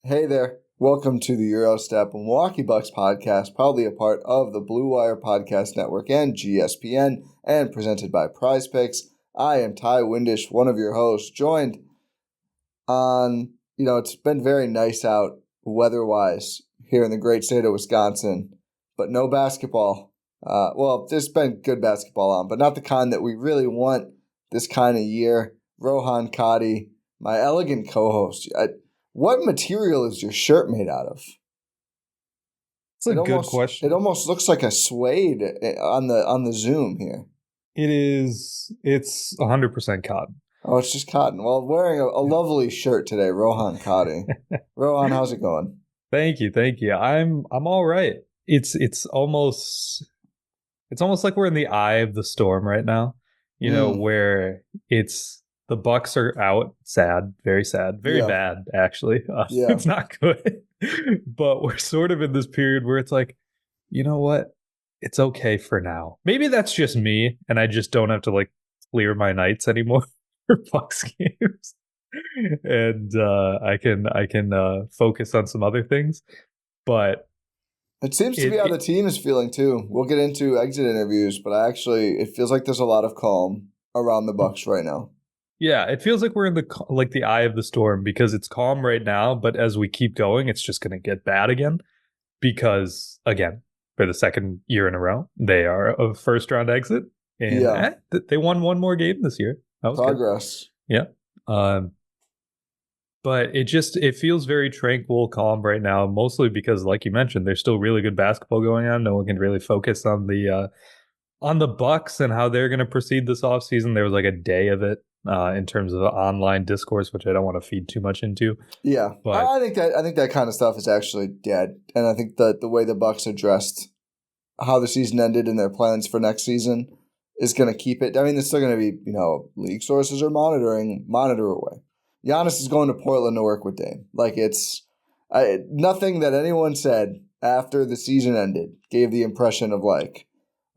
Hey there. Welcome to the Gyro Step Milwaukee Bucks podcast, proudly a part of the Blue Wire Podcast Network and GSPN, and presented by Prize Picks. I am Windisch, one of your hosts, joined on, it's been very nice out weather-wise here in the great state of Wisconsin, but no basketball. There's been good basketball on, but not the kind that we really want this kind of year. Rohan Katti, my elegant co-host. What material is your shirt made out of? It's a good question. It almost looks like a suede on the Zoom here. It is. It's 100% cotton. Oh, it's just cotton. Well, wearing a lovely shirt today, Rohan Katti. Rohan, how's it going? Thank you. I'm all right. It's almost like we're in the eye of the storm right now. Where the Bucks are out, very bad, actually. It's not good. But we're sort of in this period where it's like, you know what? It's okay for now. Maybe that's just me, and I just don't have to clear my nights anymore for Bucks games, and I can focus on some other things. But it seems to be how the team is feeling too. We'll get into exit interviews, but it feels like there's a lot of calm around the Bucks right now. Yeah, it feels like we're in the eye of the storm because it's calm right now, but as we keep going, it's just going to get bad again because, again, for the second year in a row, they are a first-round exit, and they won one more game this year. That was progress. Good. Yeah. But it feels very tranquil, calm right now, mostly because, like you mentioned, there's still really good basketball going on. No one can really focus on the Bucks and how they're going to proceed this offseason. There was a day of it. In terms of online discourse, which I don't want to feed too much into. Yeah, but I think that kind of stuff is actually dead, and I think that the way the Bucks addressed how the season ended and their plans for next season is going to keep it. I mean, it's still going to be league sources are monitor away. Giannis is going to Portland to work with Dame. Nothing that anyone said after the season ended gave the impression of I'm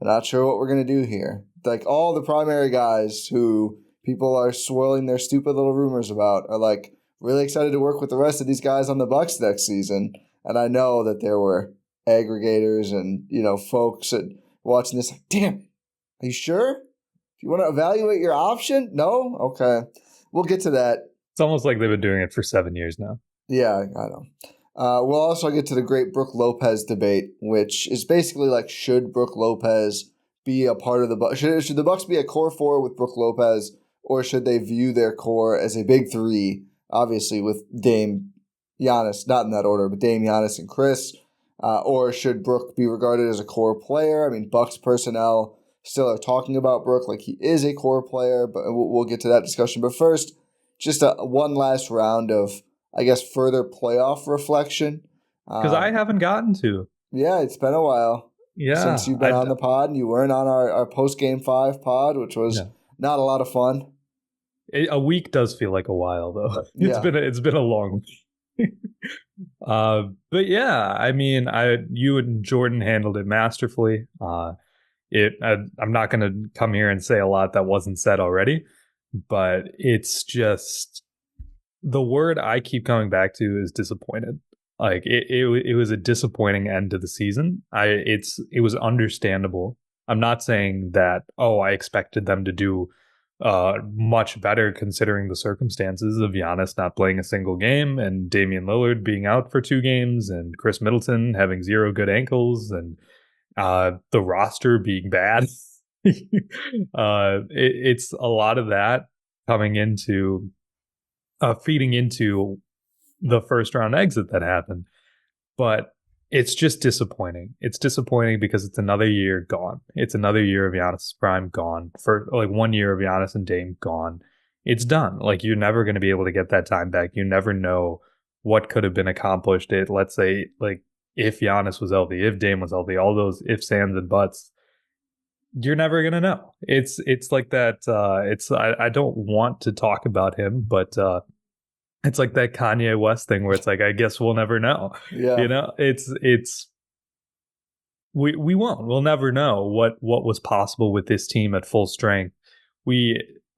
not sure what we're going to do here. All the primary guys who people are swirling their stupid little rumors about are really excited to work with the rest of these guys on the Bucks next season. And I know that there were aggregators and folks that watching this damn it, are you sure? Do you want to evaluate your option? No? Okay. We'll get to that. It's almost like they've been doing it for 7 years now. Yeah, I know. We'll also get to the great Brook Lopez debate, which is basically should Brook Lopez be a part of the Bucks? Should the Bucks be a core four with Brook Lopez? Or should they view their core as a big three, obviously with Dame, Giannis, not in that order, but Dame, Giannis, and Chris? Or should Brook be regarded as a core player? I mean, Bucks personnel still are talking about Brook like he is a core player, but we'll get to that discussion. But first, just one last round of, I guess, further playoff reflection. Because I haven't gotten to. Yeah, it's been a while since you've been on the pod, and you weren't on our post-Game 5 pod, which was not a lot of fun. A week does feel like a while, though. It's been a long week. But yeah, I mean, you and Jordan handled it masterfully. I'm not going to come here and say a lot that wasn't said already, but it's just the word I keep coming back to is disappointed. It was a disappointing end to the season. It was understandable. I'm not saying that I expected them to do much better considering the circumstances of Giannis not playing a single game and Damian Lillard being out for 2 games and Chris Middleton having 0 good ankles and the roster being bad. It's a lot of that coming into feeding into the first round exit that happened. But it's just disappointing. It's disappointing because it's another year gone. It's another year of Giannis' prime gone. For 1 year of Giannis and Dame gone. It's done. You're never going to be able to get that time back. You never know what could have been accomplished. Let's say if Giannis was healthy, if Dame was healthy, all those ifs, ands, and buts. You're never going to know. It's like that. I don't want to talk about him, but it's like that Kanye West thing where it's I guess we'll never know. Yeah. We won't. We'll never know what was possible with this team at full strength.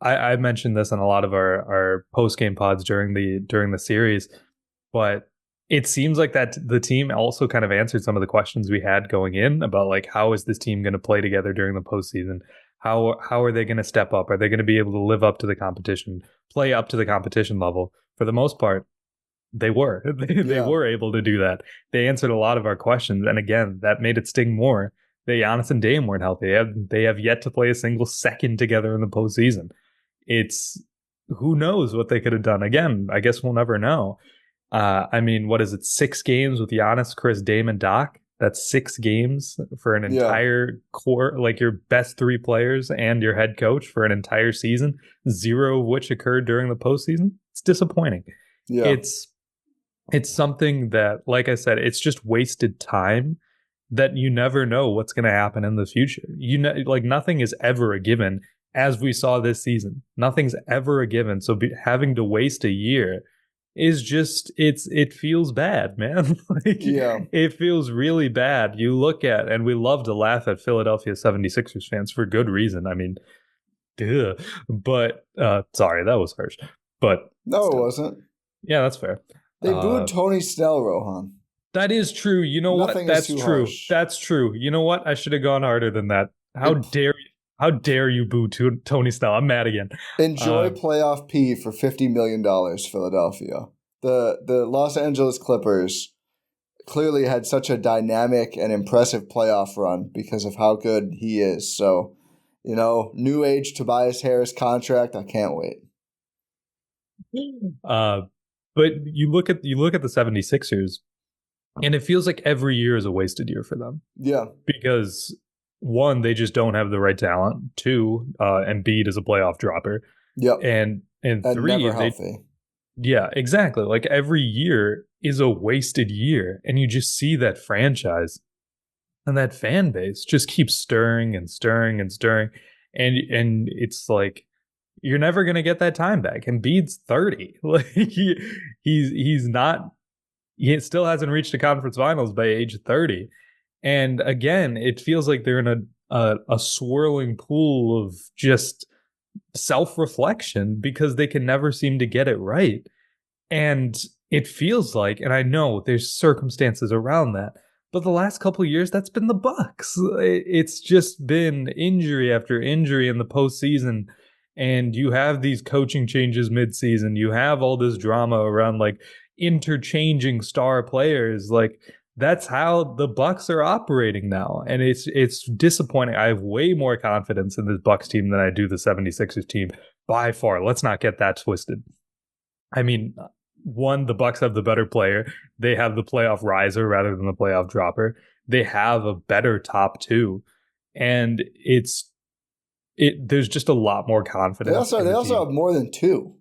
I mentioned this on a lot of our post game pods during the series, but it seems like that the team also kind of answered some of the questions we had going in about like, how is this team going to play together during the postseason? How are they going to step up? Are they going to be able to live up to the competition, play up to the competition level? For the most part, they were. They were able to do that. They answered a lot of our questions, and again, that made it sting more. Giannis and Dame weren't healthy. They have yet to play a single second together in the postseason. It's who knows what they could have done. Again, I guess we'll never know. I mean, what is it? 6 games with Giannis, Chris, Dame, and Doc. That's 6 games for an entire core, like your best 3 players and your head coach for an entire season, 0 of which occurred during the postseason. It's disappointing. Yeah. It's something that, like I said, it's just wasted time that you never know what's going to happen in the future. You know, like nothing is ever a given, as we saw this season. Nothing's ever a given. So having to waste a year is just, it feels bad, man. It feels really bad. You look at, and we love to laugh at Philadelphia 76ers fans for good reason. I mean, duh. But sorry, that was harsh. But no, it wasn't. Yeah, that's fair. They booed Tony Snell, Rohan. That is true. You know what? That's true. Harsh. That's true. You know what? I should have gone harder than that. How dare you boo Tony Snell? I'm mad again. Enjoy playoff P for $50 million, Philadelphia. The Los Angeles Clippers clearly had such a dynamic and impressive playoff run because of how good he is. So, you know, new age Tobias Harris contract. I can't wait. But you look at the 76ers, and it feels like every year is a wasted year for them. Yeah. Because 1, they just don't have the right talent. 2, Embiid is a playoff dropper. Yep. And 3, never healthy. Yeah, exactly. Like every year is a wasted year, and you just see that franchise and that fan base just keeps stirring and stirring and stirring, and it's like, you're never going to get that time back. Embiid's 30. Like he's not. He still hasn't reached the conference finals by age 30. And again, it feels like they're in a swirling pool of just self-reflection because they can never seem to get it right. And it feels like, and I know there's circumstances around that, but the last couple of years, that's been the Bucks. It's just been injury after injury in the postseason. And you have these coaching changes midseason. You have all this drama around like interchanging star players. Like that's how the Bucks are operating now. And it's disappointing. I have way more confidence in this Bucks team than I do the 76ers team by far. Let's not get that twisted. I mean, 1, the Bucks have the better player. They have the playoff riser rather than the playoff dropper. They have a better top 2. And there's just a lot more confidence. They also have more than 2.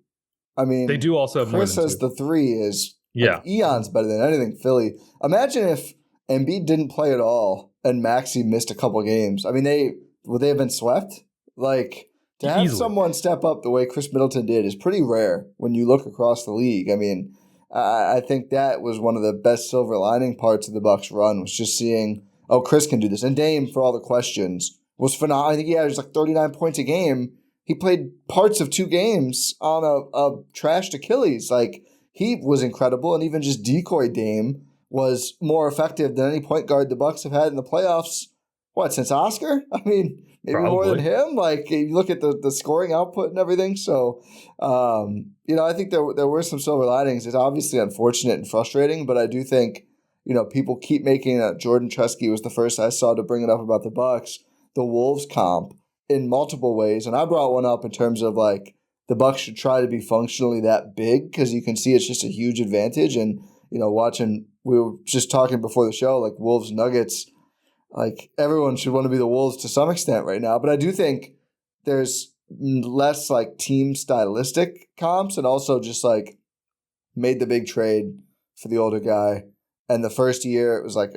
I mean, they do also have Chris more than says 2. The 3 is eons better than anything Philly. Imagine if Embiid didn't play at all and Maxey missed a couple games. I mean, would they have been swept? Like, to have someone step up the way Chris Middleton did is pretty rare when you look across the league. I mean, I think that was one of the best silver lining parts of the Bucks run, was just seeing, oh, Chris can do this. And Dame, for all the questions, was phenomenal. I think he averaged like 39 points a game. He played parts of 2 games on a trashed Achilles. Like, he was incredible, and even just decoy Dame was more effective than any point guard the Bucks have had in the playoffs. What, since Oscar? I mean, maybe probably more than him. Like, you look at the scoring output and everything. So, you know, I think there were some silver linings. It's obviously unfortunate and frustrating, but I do think, you know, people keep making it. Jordan Chesky was the first I saw to bring it up about the Bucks, the Wolves comp, in multiple ways. And I brought one up in terms of like the Bucks should try to be functionally that big, because you can see it's just a huge advantage. And, you know, we were just talking before the show, like Wolves Nuggets, like everyone should want to be the Wolves to some extent right now. But I do think there's less like team stylistic comps, and also just like made the big trade for the older guy. And the first year it was like,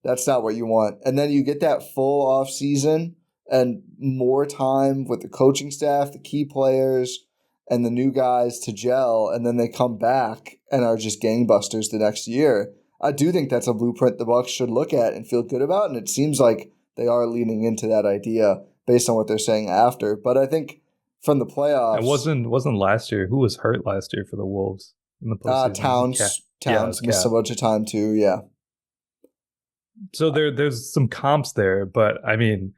that's not what you want. And then you get that full off season and more time with the coaching staff, the key players, and the new guys to gel, and then they come back and are just gangbusters the next year. I do think that's a blueprint the Bucks should look at and feel good about, and it seems like they are leaning into that idea based on what they're saying after. But I think from the playoffs, it wasn't last year. Who was hurt last year for the Wolves in the postseason? Towns missed a bunch of time too. Yeah. So there's some comps there, but I mean,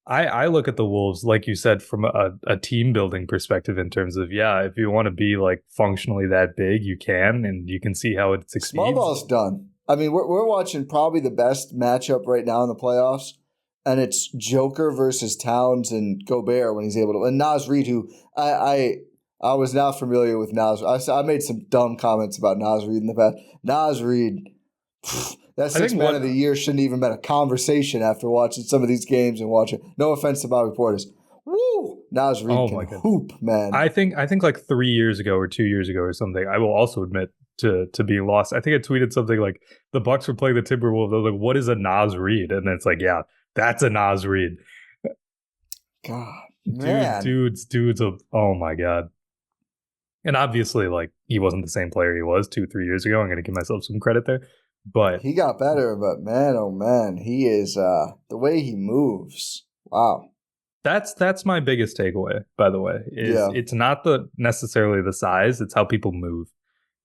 I look at the Wolves, like you said, from a team building perspective in terms of, if you want to be like functionally that big, you can, and you can see how it succeeds. Small ball's done. I mean, we're watching probably the best matchup right now in the playoffs, and it's Joker versus Towns and Gobert when he's able to. And Naz Reid, who I was not familiar with Naz. I made some dumb comments about Naz Reid in the past. Naz Reid, that sixth man of the year shouldn't even been a conversation after watching some of these games and watching. No offense to Bobby Portis. Woo! Naz Reid can hoop, man. I think like 3 years ago or 2 years ago or something, I will also admit to being lost. I think I tweeted something like the Bucks were playing the Timberwolves. I was like, what is a Naz Reid? And it's like, yeah, that's a Naz Reid. God, man. Dudes, oh my God. And obviously, like, he wasn't the same player he was 2-3 years ago. I'm going to give myself some credit there. But he got better, but man, oh man, he is the way he moves. Wow. That's my biggest takeaway, by the way. It's not necessarily the size, it's how people move.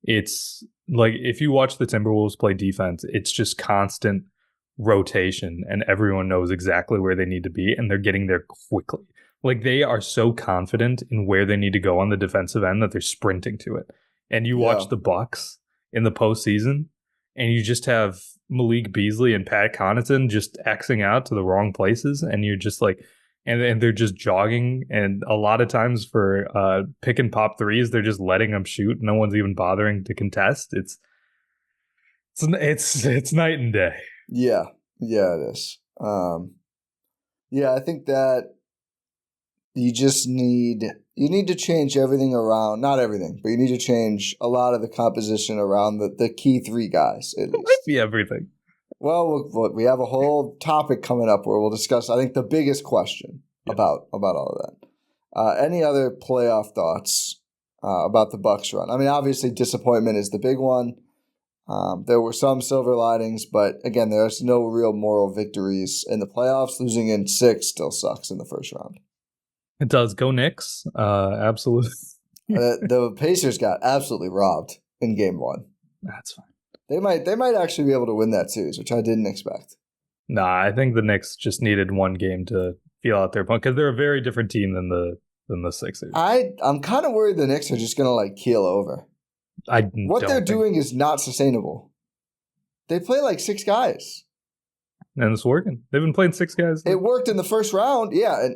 It's like if you watch the Timberwolves play defense, it's just constant rotation and everyone knows exactly where they need to be and they're getting there quickly. Like they are so confident in where they need to go on the defensive end that they're sprinting to it. And you watch the Bucks in the postseason and you just have Malik Beasley and Pat Connaughton just Xing out to the wrong places and you're just like, and they're just jogging, and a lot of times for pick and pop threes, they're just letting them shoot. No one's even bothering to contest. It's night and day. Yeah, it is. I think that you need to change everything around. Not everything, but you need to change a lot of the composition around the key three guys. At least it might be everything. Well, we have a whole topic coming up where we'll discuss, I think, the biggest question about all of that. Any other playoff thoughts about the Bucks run? I mean, obviously, disappointment is the big one. There were some silver linings, but again, there's no real moral victories in the playoffs. Losing in 6 still sucks in the first round. It does. Go Knicks. Absolutely. The Pacers got absolutely robbed in game 1. That's fine. They might actually be able to win that series, which I didn't expect. Nah, I think the Knicks just needed one game to feel out their point because they're a very different team than the Sixers. I'm kind of worried the Knicks are just gonna like keel over. What they're doing is not sustainable. They play like 6 guys, and it's working. They've been playing 6 guys. It worked in the first round, and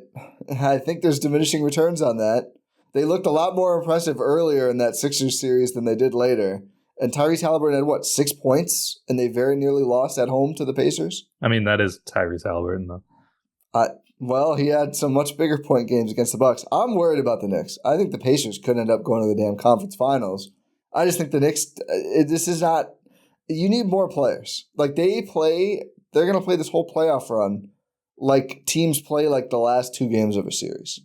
I think there's diminishing returns on that. They looked a lot more impressive earlier in that Sixers series than they did later. And Tyrese Halliburton had, 6 points? And they very nearly lost at home to the Pacers? I mean, that is Tyrese Halliburton, though. Well, he had some much bigger point games against the Bucks. I'm worried about the Knicks. I think the Pacers could end up going to the damn conference finals. I just think the Knicks, this is not – you need more players. Like, they're going to play this whole playoff run like teams play like the last 2 games of a series.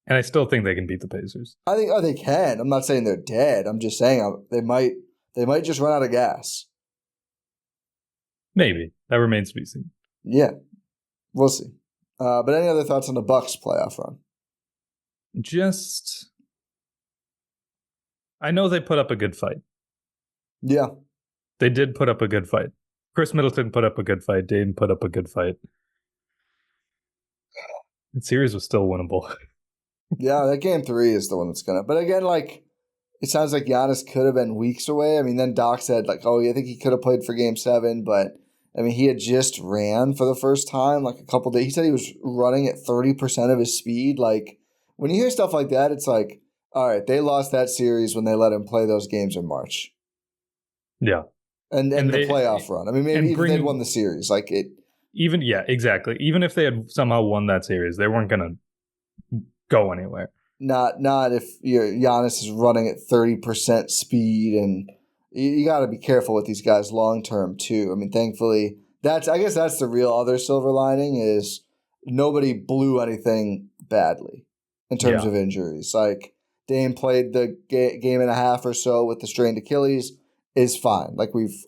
And I still think they can beat the Pacers. I think they can. I'm not saying they're dead. I'm just saying they might just run out of gas. Maybe. That remains to be seen. Yeah. We'll see. But any other thoughts on the Bucks playoff run? I know they put up a good fight. Yeah. They did put up a good fight. Chris Middleton put up a good fight. Dame put up a good fight. The series was still winnable. Yeah, that game 3 is the one that's going to. But again, it sounds like Giannis could have been weeks away. I mean, then Doc said, I think he could have played for game 7. But, I mean, he had just ran for the first time, a couple days. He said he was running at 30% of his speed. When you hear stuff like that, it's like, all right, they lost that series when they let him play those games in March. Yeah. And the playoff run. I mean, maybe even they'd won the series. Exactly. Even if they had somehow won that series, they weren't going to go anywhere. Not if Giannis is running at 30% speed, and you got to be careful with these guys long term too. I mean, thankfully, I guess that's the real other silver lining is nobody blew anything badly in terms of injuries. Dame played the game and a half or so with the strained Achilles, is fine.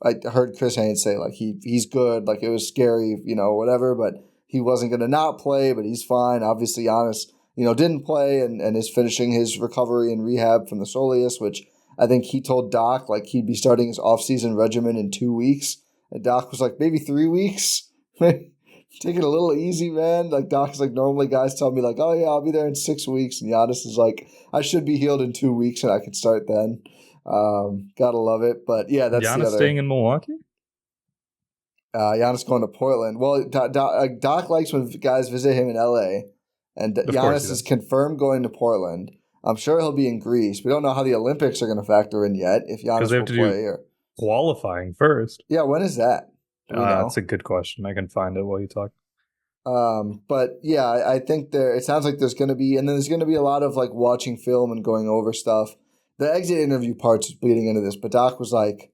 I heard Chris Haynes say he's good. It was scary, whatever, but he wasn't going to not play, but he's fine. Obviously, Giannis, didn't play and is finishing his recovery and rehab from the soleus, which I think he told Doc like he'd be starting his offseason regimen in 2 weeks. And Doc was like, maybe 3 weeks? Take it a little easy, man. Like Doc is like, normally guys tell me like, oh yeah, I'll be there in 6 weeks. And Giannis is like, I should be healed in 2 weeks and I could start then. Gotta love it. But yeah, that's Giannis the other. staying in Milwaukee? Giannis going to Portland. Well, Doc likes when guys visit him in LA. And Giannis is confirmed going to Portland. I'm sure he'll be in Greece. We don't know how the Olympics are going to factor in yet. If Giannis will play here. Qualifying first. Yeah, when is that? That's a good question. I can find it while you talk. But yeah, I think it sounds like there's going to be, and then there's going to be a lot of like watching film and going over stuff. The exit interview part's bleeding into this, but Doc was like,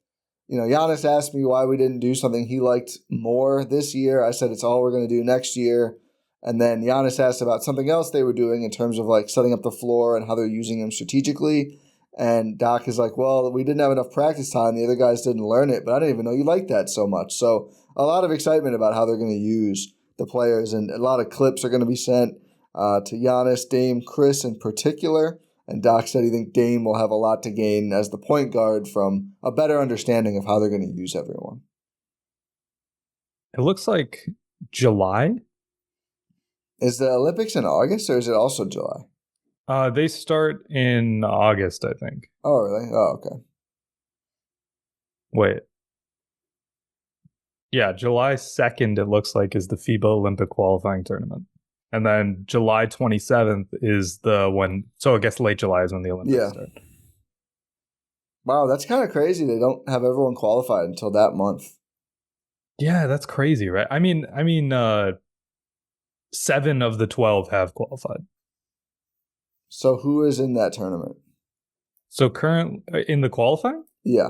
Giannis asked me why we didn't do something he liked more this year. I said it's all we're going to do next year. And then Giannis asked about something else they were doing in terms of like setting up the floor and how they're using him strategically. And Doc is like, well, we didn't have enough practice time. The other guys didn't learn it, but I didn't even know you liked that so much. So a lot of excitement about how they're going to use the players. And a lot of clips are going to be sent to Giannis, Dame, Chris in particular. And Doc said he thinks Dame will have a lot to gain as the point guard from a better understanding of how they're going to use everyone. It looks like July. Is the Olympics in August or is it also July? They start in August, I think. Oh, really? Oh, okay. Wait. Yeah, July 2nd, it looks like, is the FIBA Olympic qualifying tournament. And then July 27th is so I guess late July is when the Olympics start. Wow, that's kind of crazy. They don't have everyone qualified until that month. Yeah, that's crazy, right? I mean, 7 of the 12 have qualified. So who is in that tournament? So current in the qualifying? Yeah.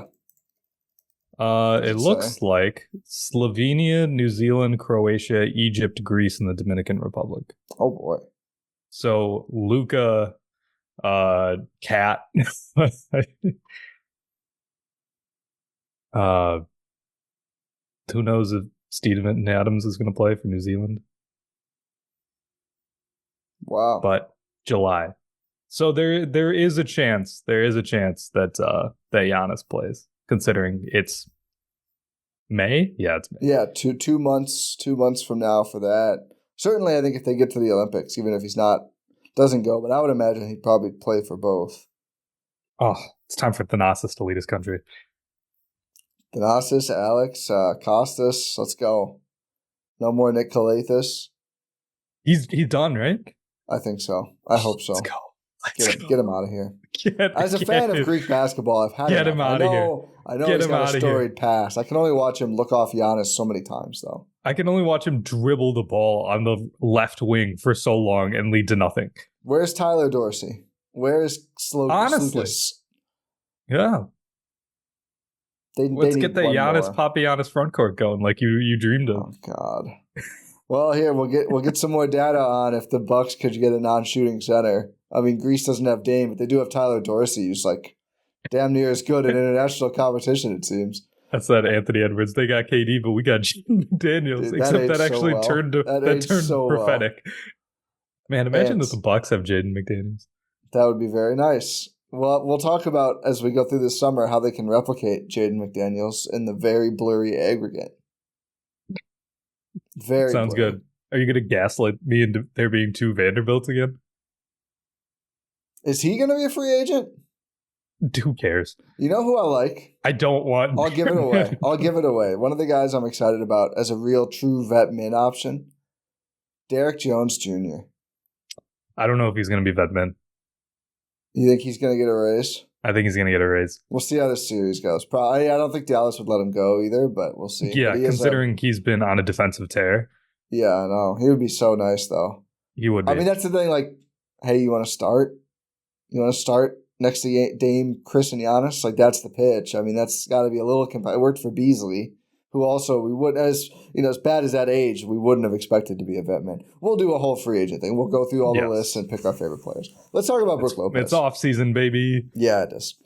It looks like Slovenia, New Zealand, Croatia, Egypt, Greece, and the Dominican Republic. Oh boy. So Luka, Cat, who knows if Steven Adams is going to play for New Zealand? Wow. But July. So there is a chance that Giannis plays, considering it's May. Yeah, it's May. Yeah, two months from now for that. Certainly, I think if they get to the Olympics, even if doesn't go, but I would imagine he'd probably play for both. Oh, it's time for Thanasis to lead his country. Thanasis, Alex, Costas, let's go. No more Nick Kalathis. He's done, right? I think so. I hope so. Let's go. Get him out of here. As a fan of Greek basketball, I've had get him out of here. I know he's got a storied past. I can only watch him look off Giannis so many times, though. I can only watch him dribble the ball on the left wing for so long and lead to nothing. Where's Tyler Dorsey? Where's Honestly. Yeah. Let's get the Giannis Papagiannis front court going like you dreamed of. Oh, God. Well, here, we'll get some more data on if the Bucks could get a non-shooting center. I mean, Greece doesn't have Dame, but they do have Tyler Dorsey, who's like damn near as good in international competition, it seems. That's that Anthony Edwards. They got KD, but we got Jaden McDaniels. Dude, except that actually turned prophetic. Well. Man, imagine that the Bucks have Jaden McDaniels. That would be very nice. Well, we'll talk about, as we go through this summer, how they can replicate Jaden McDaniels in the very blurry aggregate. Very Sounds blurry. Good. Are you going to gaslight me into there being 2 Vanderbilts again? Is he going to be a free agent? Who cares? You know who I like? I don't want... I'll give it away. One of the guys I'm excited about as a real true vet min option, Derek Jones Jr. I don't know if he's going to be vet min. You think he's going to get a raise? I think he's going to get a raise. We'll see how this series goes. Probably, I don't think Dallas would let him go either, but we'll see. Yeah, considering he's been on a defensive tear. Yeah, I know. He would be so nice, though. He would be. I mean, that's the thing. Like, hey, you want to start? You want to start next to Dame, Chris, and Giannis? Like, that's the pitch. I mean, that's got to be a little it worked for Beasley, who also we would, as bad as that age, we wouldn't have expected to be a vet man. We'll do a whole free agent thing. We'll go through all the lists and pick our favorite players. Let's talk about Brook Lopez. It's off-season, baby. Yeah, it is.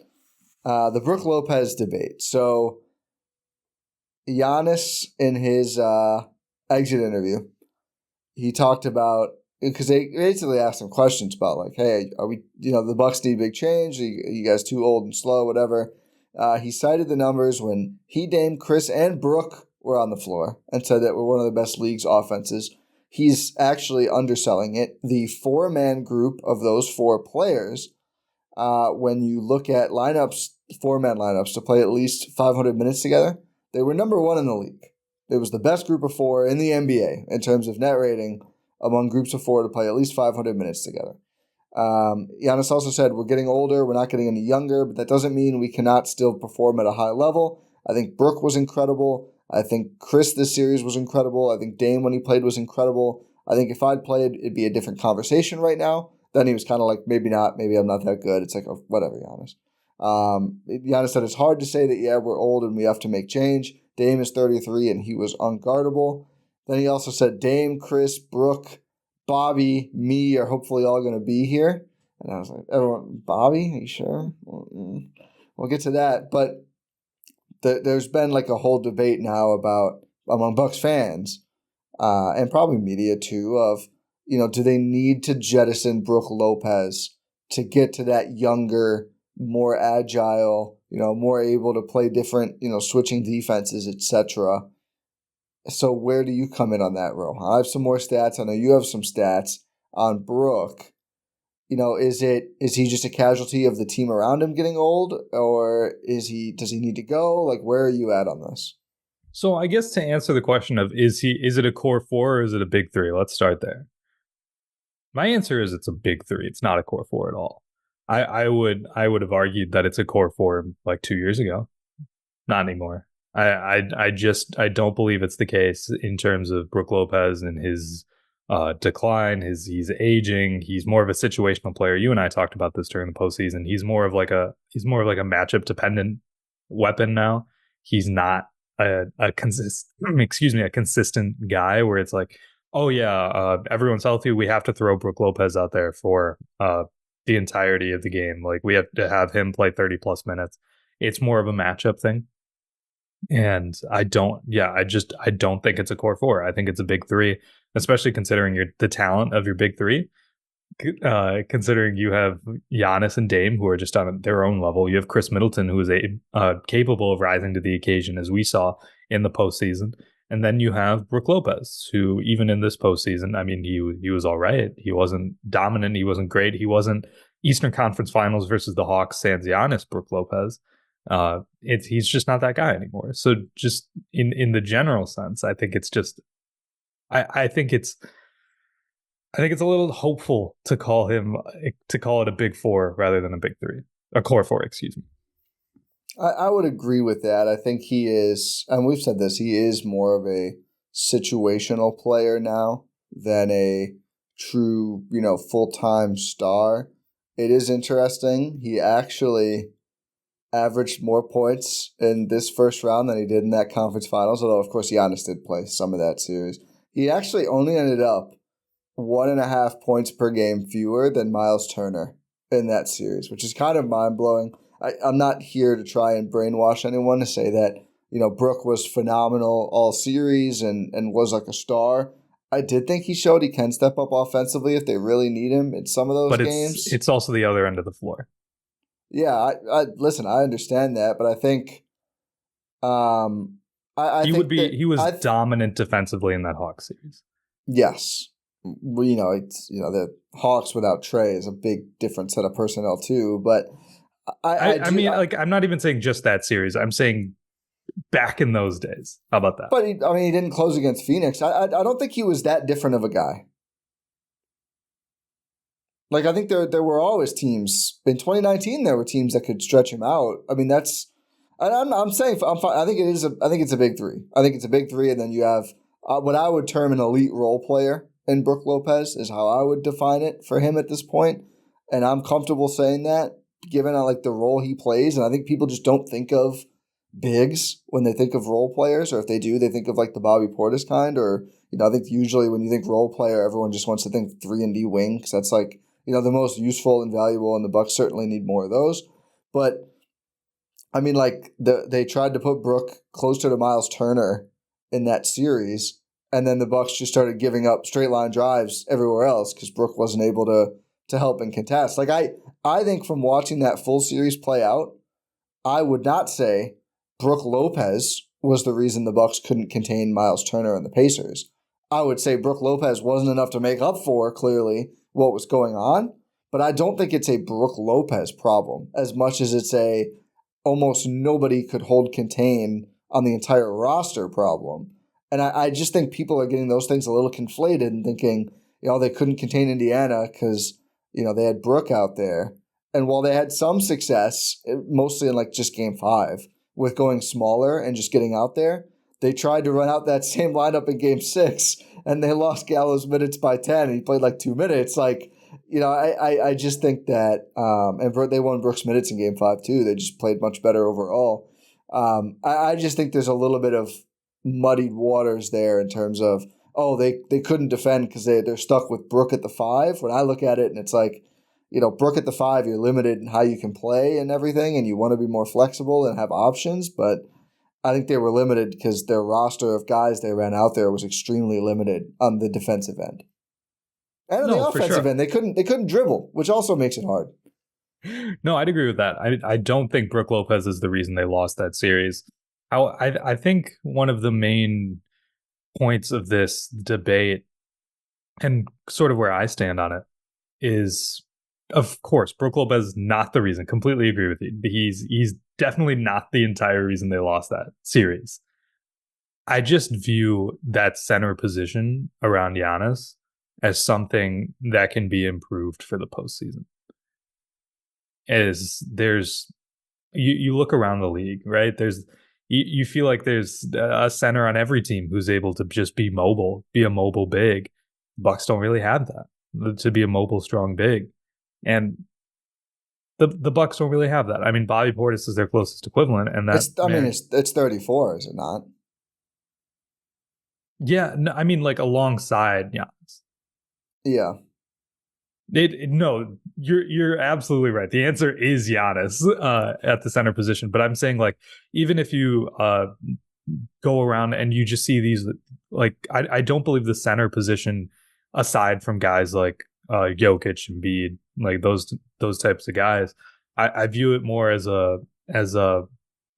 The Brook Lopez debate. So, Giannis, in his exit interview, he talked about because they basically asked him questions about like, hey, are we, the Bucks need big change? Are you guys too old and slow, whatever. He cited the numbers when he, Dame, Chris, and Brook were on the floor and said that we're one of the best league's offenses. He's actually underselling it. The 4-man group of those 4 players, when you look at lineups, 4-man lineups to play at least 500 minutes together, they were number 1 in the league. It was the best group of 4 in the NBA in terms of net rating among groups of 4 to play at least 500 minutes together. Giannis also said, we're getting older, we're not getting any younger, but that doesn't mean we cannot still perform at a high level. I think Brook was incredible. I think Chris this series was incredible. I think Dame when he played was incredible. I think if I'd played, it'd be a different conversation right now. Then he was kind of like, maybe not, maybe I'm not that good. It's like, oh, whatever, Giannis. Giannis said it's hard to say that, yeah, we're old and we have to make change. Dame is 33 and he was unguardable. Then he also said Dame, Chris, Brook, Bobby, me are hopefully all going to be here. And I was like, everyone, Bobby, are you sure? We'll get to that. But there's been like a whole debate now about among Bucks fans and probably media too of, do they need to jettison Brook Lopez to get to that younger, more agile, more able to play different, switching defenses, etc. So where do you come in on that, Rohan? I have some more stats. I know you have some stats on Brook. Is he just a casualty of the team around him getting old, or does he need to go? Like, where are you at on this? So I guess to answer the question of is it a core 4 or is it a big 3? Let's start there. My answer is it's a big 3. It's not a core 4 at all. I would have argued that it's a core 4 like 2 years ago. Not anymore. I don't believe it's the case in terms of Brook Lopez and his decline. He's aging. He's more of a situational player. You and I talked about this during the postseason. He's more of like a matchup dependent weapon now. He's not a consistent guy where it's like, oh yeah, everyone's healthy. We have to throw Brook Lopez out there for the entirety of the game. Like we have to have him play 30 plus minutes. It's more of a matchup thing. And I don't think it's a core 4. I think it's a big 3, especially considering the talent of your big 3. Considering you have Giannis and Dame who are just on their own level. You have Chris Middleton who is capable of rising to the occasion as we saw in the postseason. And then you have Brook Lopez, who even in this postseason, I mean, he was all right. He wasn't dominant. He wasn't great. He wasn't Eastern Conference Finals versus the Hawks sans Giannis Brook Lopez. He's just not that guy anymore. So just in the general sense, I think it's just I think it's a little hopeful to call it a big 4 rather than a big 3, a core 4, excuse me. I would agree with that. I think he is, and we've said this, he is more of a situational player now than a true, full-time star. It is interesting. He actually averaged more points in this first round than he did in that conference finals, although, of course, Giannis did play some of that series. He actually only ended up 1.5 points per game fewer than Miles Turner in that series, which is kind of mind-blowing. I'm not here to try and brainwash anyone to say that, Brook was phenomenal all series and was like a star. I did think he showed he can step up offensively if they really need him in some of those games. It's also the other end of the floor. Yeah, listen, I understand that, but I think he was dominant defensively in that Hawks series. Yes. Well, the Hawks without Trey is a big different set of personnel too, but I'm not even saying just that series. I'm saying back in those days. How about that? But he didn't close against Phoenix. I don't think he was that different of a guy. Like, I think there were always teams in 2019. There were teams that could stretch him out. I mean, I'm saying I think it's a big 3. I think it's a big 3, and then you have what I would term an elite role player in Brook Lopez is how I would define it for him at this point, and I'm comfortable saying that given like the role he plays. And I think people just don't think of bigs when they think of role players, or if they do, they think of like the Bobby Portis kind, or I think usually when you think role player, everyone just wants to think 3-and-D wing because that's like the most useful and valuable, and the Bucks certainly need more of those. But I mean, like they tried to put Brook closer to Miles Turner in that series, and then the Bucks just started giving up straight line drives everywhere else because Brook wasn't able to help and contest. Like I think from watching that full series play out, I would not say Brook Lopez was the reason the Bucks couldn't contain Miles Turner and the Pacers. I would say Brook Lopez wasn't enough to make up for, clearly, what was going on. But I don't think it's a Brook Lopez problem as much as it's a almost nobody could hold contain on the entire roster problem. And I just think people are getting those things a little conflated and thinking, they couldn't contain Indiana because, they had Brook out there. And while they had some success, mostly in like just game 5, with going smaller and just getting out there, they tried to run out that same lineup in game 6 and they lost Gallo's minutes by 10 and he played like 2 minutes. Like, I just think that, and they won Brook's minutes in game 5 too. They just played much better overall. I just think there's a little bit of muddied waters there in terms of, they couldn't defend because they're stuck with Brook at the 5. When I look at it and it's like, Brook at the 5, you're limited in how you can play and everything, and you want to be more flexible and have options, but I think they were limited because their roster of guys they ran out there was extremely limited on the defensive end. And on the offensive end, they couldn't dribble, which also makes it hard. No, I'd agree with that. I don't think Brook Lopez is the reason they lost that series. I think one of the main points of this debate, and sort of where I stand on it, is, of course, Brook Lopez is not the reason. Completely agree with you. He's definitely not the entire reason they lost that series. I just view that center position around Giannis as something that can be improved for the postseason. You look around the league, right? You feel like there's a center on every team who's able to just be mobile, be a mobile big. Bucks don't really have that, to be a mobile, strong big. And the Bucks don't really have that. I mean, Bobby Portis is their closest equivalent, and it's 34, is it not? Yeah, no, I mean, like alongside Giannis. Yeah. No, you're absolutely right. The answer is Giannis at the center position. But I'm saying, like, even if you go around and you just see these, like, I don't believe the center position, aside from guys like Jokic and Embiid, like those types of guys, I view it more as a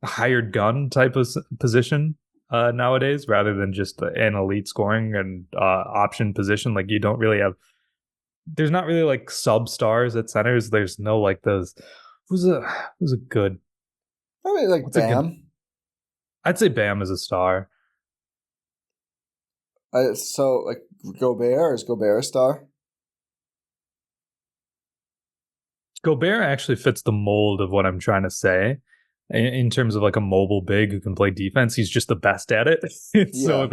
hired gun type of position nowadays, rather than just an elite scoring and option position. Like, you don't really have. There's not really like sub stars at centers. There's no like those. Who's a good? I mean, like Bam. I'd say Bam is a star. So like Gobert, is Gobert a star? Gobert actually fits the mold of what I'm trying to say in terms of like a mobile big who can play defense. He's just the best at it. So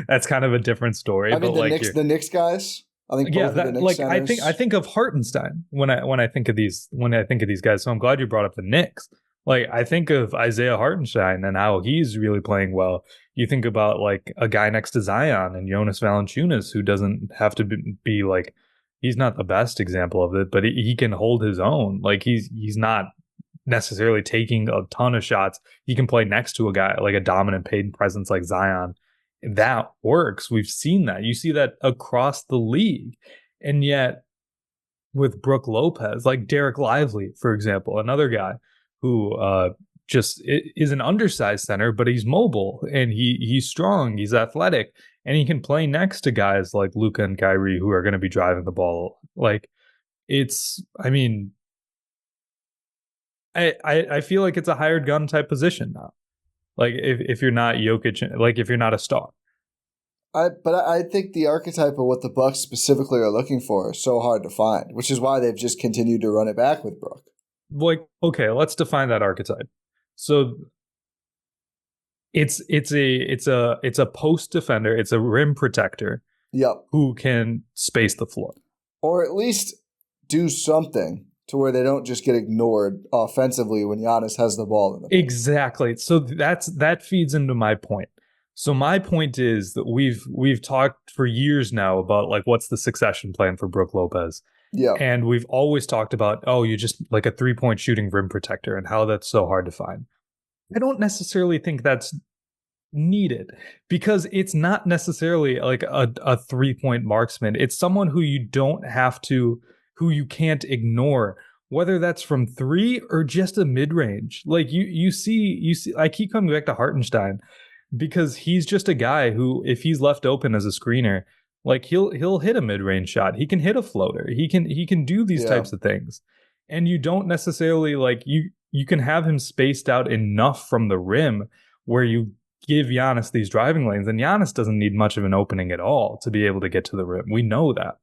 that's kind of a different story. I mean, but the Knicks guys. I think I think of Hartenstein when I think of these guys. So I'm glad you brought up the Knicks. Like, I think of Isaiah Hartenstein and how he's really playing well. You think about like a guy next to Zion and Jonas Valanciunas, who doesn't have to be like, he's not the best example of it, but he can hold his own. Like, he's not necessarily taking a ton of shots. He can play next to a guy like a dominant paid presence like Zion. That works. We've seen that. You see that across the league. And yet with Brook Lopez, like Derek Lively, for example, another guy who just is an undersized center, but he's mobile and he's strong, he's athletic, and he can play next to guys like Luka and Kyrie who are going to be driving the ball. Like, I mean, I feel like it's a hired gun type position now. Like, if you're not Jokic, like if you're not a star. But I think the archetype of what the Bucks specifically are looking for is so hard to find, which is why they've just continued to run it back with Brook. Like, okay, let's define that archetype. So it's a post defender, it's a rim protector. Yep. Who can space the floor. Or at least do something to where they don't just get ignored offensively when Giannis has the ball in the paint. Exactly. So that feeds into my point. So my point is that we've talked for years now about like what's the succession plan for Brook Lopez. Yeah. And we've always talked about, you just like a 3-point shooting rim protector and how that's so hard to find. I don't necessarily think that's Needed, because it's not necessarily like a 3-point marksman. It's someone who you can't ignore, whether that's from three or just a mid-range. Like you see, I keep coming back to Hartenstein because he's just a guy who, if he's left open as a screener, like he'll hit a mid-range shot. He can hit a floater. He can do these types of things. And you don't necessarily like you can have him spaced out enough from the rim where you give Giannis these driving lanes, and Giannis doesn't need much of an opening at all to be able to get to the rim. We know that.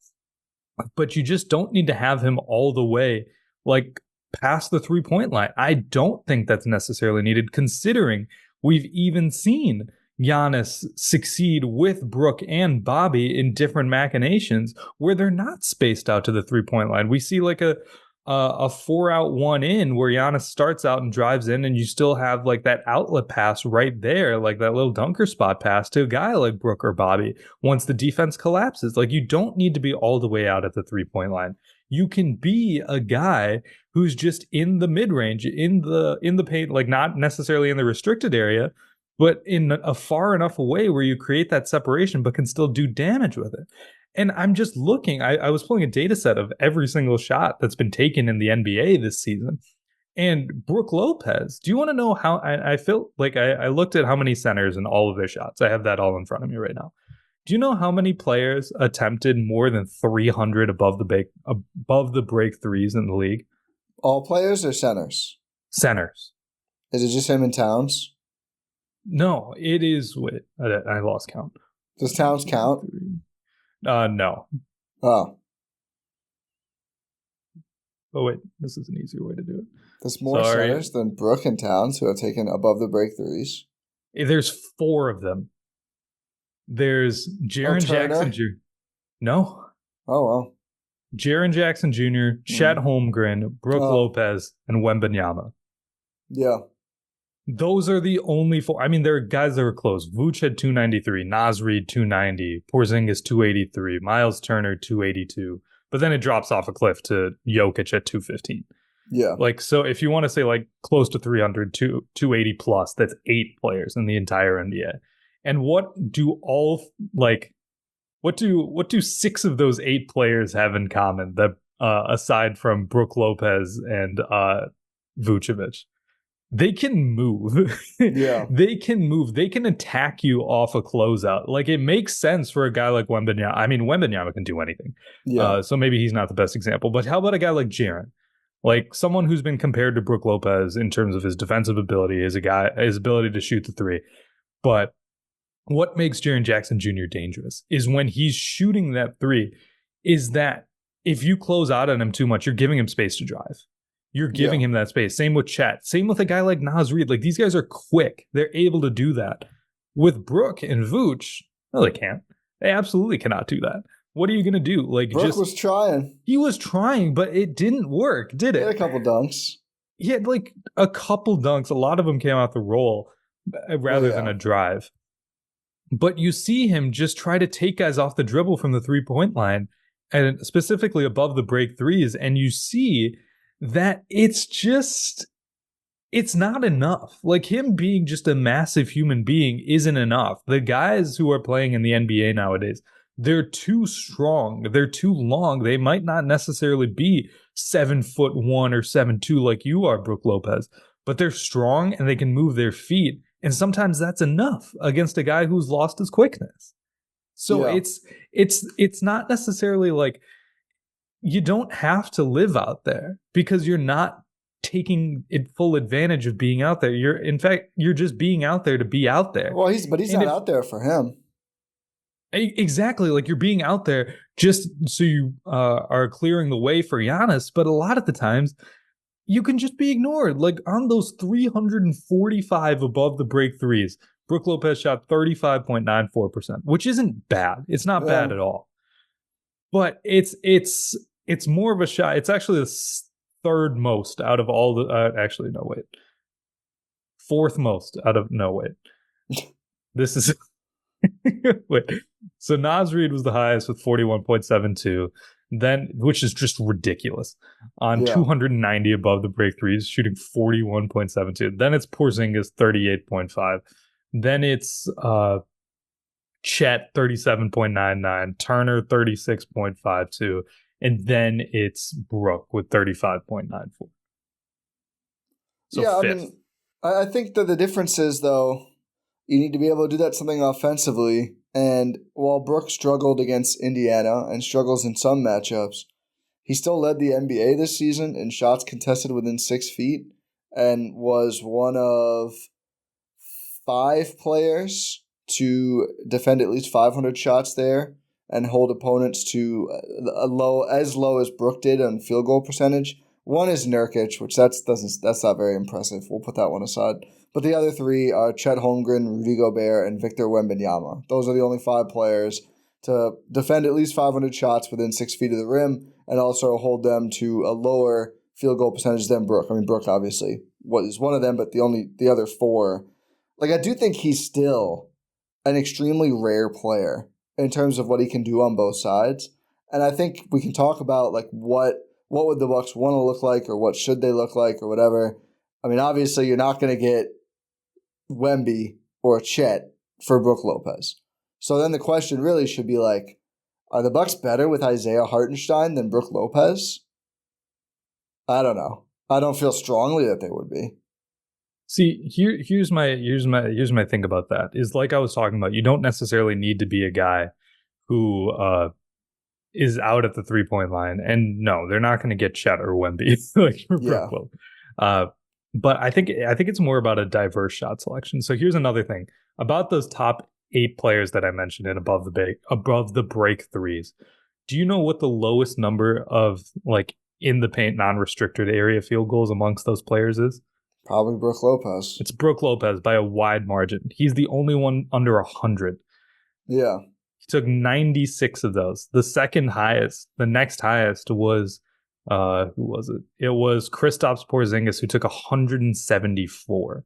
But you just don't need to have him all the way like past the 3-point line. I don't think that's necessarily needed, considering we've even seen Giannis succeed with Brook and Bobby in different machinations where they're not spaced out to the 3-point line. We see like a 4-out 1-in where Giannis starts out and drives in, and you still have like that outlet pass right there, like that little dunker spot pass to a guy like Brook or Bobby once the defense collapses. Like, you don't need to be all the way out at the 3-point line. You can be a guy who's just in the mid-range, in the paint, like not necessarily in the restricted area, but in a far enough away where you create that separation but can still do damage with it. And I'm just looking, I was pulling a data set of every single shot that's been taken in the NBA this season. And Brook Lopez, do you want to know how I feel like I looked at how many centers in all of their shots? I have that all in front of me right now. Do you know how many players attempted more than 300 above the break threes in the league? All players or centers? Centers. Is it just him and Towns? No, it is. Wait, I lost count. Does Towns count? No. Oh. Oh, wait. This is an easier way to do it. There's more centers than Brook and Towns who have taken above the break threes. There's 4 of them. There's Jaren Jackson Jr. No. Oh, well. Jaren Jackson Jr., Chet Holmgren, Brook Lopez, and Wembanyama. Yeah. Those are the only 4. I mean, there are guys that were close. Vooch had 293, Naz Reid 290, Porzingis 283, Miles Turner 282. But then it drops off a cliff to Jokic at 215. Yeah. Like, so if you want to say like close to 300, 280 plus, that's 8 players in the entire NBA. And what do 6 of those 8 players have in common that aside from Brook Lopez and Vucevic? They can move. Yeah. They can move. They can attack you off a closeout. Like, it makes sense for a guy like Wembanyama. I mean, Wembanyama can do anything. Yeah. So maybe he's not the best example. But how about a guy like Jaren? Like, someone who's been compared to Brook Lopez in terms of his defensive ability, his ability to shoot the 3. But what makes Jaren Jackson Jr. dangerous is when he's shooting that 3, is that if you close out on him too much, you're giving him space to drive. You're giving him that space. Same with Chet. Same with a guy like Naz Reid. Like, these guys are quick. They're able to do that. With Brook and Vooch, no, they can't. They absolutely cannot do that. What are you going to do? Like, Brook was trying. He was trying, but it didn't work, did it? He had a couple dunks. He had like a couple dunks. A lot of them came out the roll rather than a drive. But you see him just try to take guys off the dribble from the 3-point line, and specifically above the break threes, and you see that it's not enough. Like, him being just a massive human being isn't enough. The guys who are playing in the NBA nowadays, they're too strong. They're too long. They might not necessarily be 7'1" or 7'2" like you are, Brook Lopez, but they're strong and they can move their feet. And sometimes that's enough against a guy who's lost his quickness. So it's not necessarily like, you don't have to live out there because you're not taking full advantage of being out there. You're just being out there to be out there. Well, he's not out there for him. Exactly. Like, you're being out there just so you are clearing the way for Giannis. But a lot of the times you can just be ignored. Like, on those 345 above the break threes, Brook Lopez shot 35.94%, which isn't bad. It's not bad at all. But it's more of a shot. It's actually the 3rd most out of all the. Fourth most out of. No, wait. This is. Wait. So Naz Reid was the highest with 41.72. Then, which is just ridiculous, on 290 above the break threes, shooting 41.72. Then it's Porzingis 38.5. Then it's Chet 37.99, Turner 36.52, and then it's Brook with 35.94. So yeah, fifth. I mean, I think that the difference is, though, you need to be able to do that something offensively. And while Brook struggled against Indiana and struggles in some matchups, he still led the NBA this season in shots contested within 6 feet and was one of 5 players to defend at least 500 shots there and hold opponents to as low as Brook did on field goal percentage. One is Nurkic, which that's not very impressive. We'll put that one aside. But the other 3 are Chet Holmgren, Rudy Gobert, and Victor Wembanyama. Those are the only 5 players to defend at least 500 shots within 6 feet of the rim and also hold them to a lower field goal percentage than Brook. I mean, Brook obviously was one of them, but the other 4. Like, I do think he's still an extremely rare player in terms of what he can do on both sides. And I think we can talk about, like, what would the Bucks want to look like or what should they look like or whatever. I mean, obviously, you're not going to get Wemby or Chet for Brook Lopez. So then the question really should be, like, are the Bucks better with Isaiah Hartenstein than Brook Lopez? I don't know. I don't feel strongly that they would be. See, here's my thing about that is, like I was talking about, you don't necessarily need to be a guy who is out at the 3-point line, and no, they're not going to get Chet or Wemby like for Yeah. Brook. But I think it's more about a diverse shot selection. So here's another thing about those top 8 players that I mentioned in above the break threes. Do you know what the lowest number of, like, in the paint non-restricted area field goals amongst those players is? Probably Brook Lopez. It's Brook Lopez by a wide margin. He's the only one under 100. Yeah. He took 96 of those. The next highest was, who was it? It was Kristaps Porzingis, who took 174.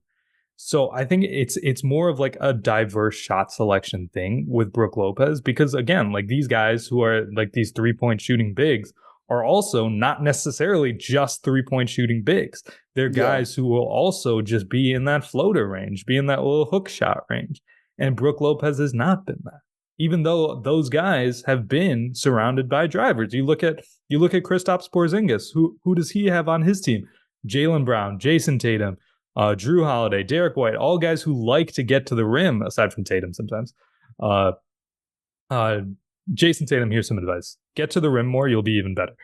So I think it's more of like a diverse shot selection thing with Brook Lopez, because again, like, these guys who are like these 3-point shooting bigs are also not necessarily just 3-point shooting bigs. They're guys who will also just be in that floater range, be in that little hook shot range. And Brook Lopez has not been that, even though those guys have been surrounded by drivers. You look at Kristaps Porzingis. Who does he have on his team? Jaylen Brown, Jason Tatum, Drew Holiday, Derek White, all guys who like to get to the rim, aside from Tatum sometimes. Jason Tatum, here's some advice. Get to the rim more, you'll be even better.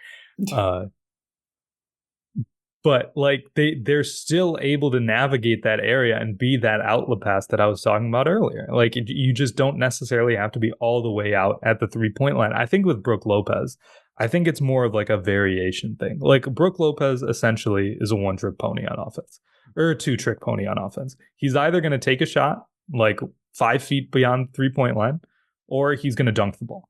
But like they're still able to navigate that area and be that outlet pass that I was talking about earlier. Like, you just don't necessarily have to be all the way out at the 3-point line. I think with Brook Lopez, I think it's more of like a variation thing. Like, Brook Lopez essentially is a 1-trick pony on offense, or a 2-trick pony on offense. He's either going to take a shot like 5 feet beyond the 3-point line, or he's going to dunk the ball.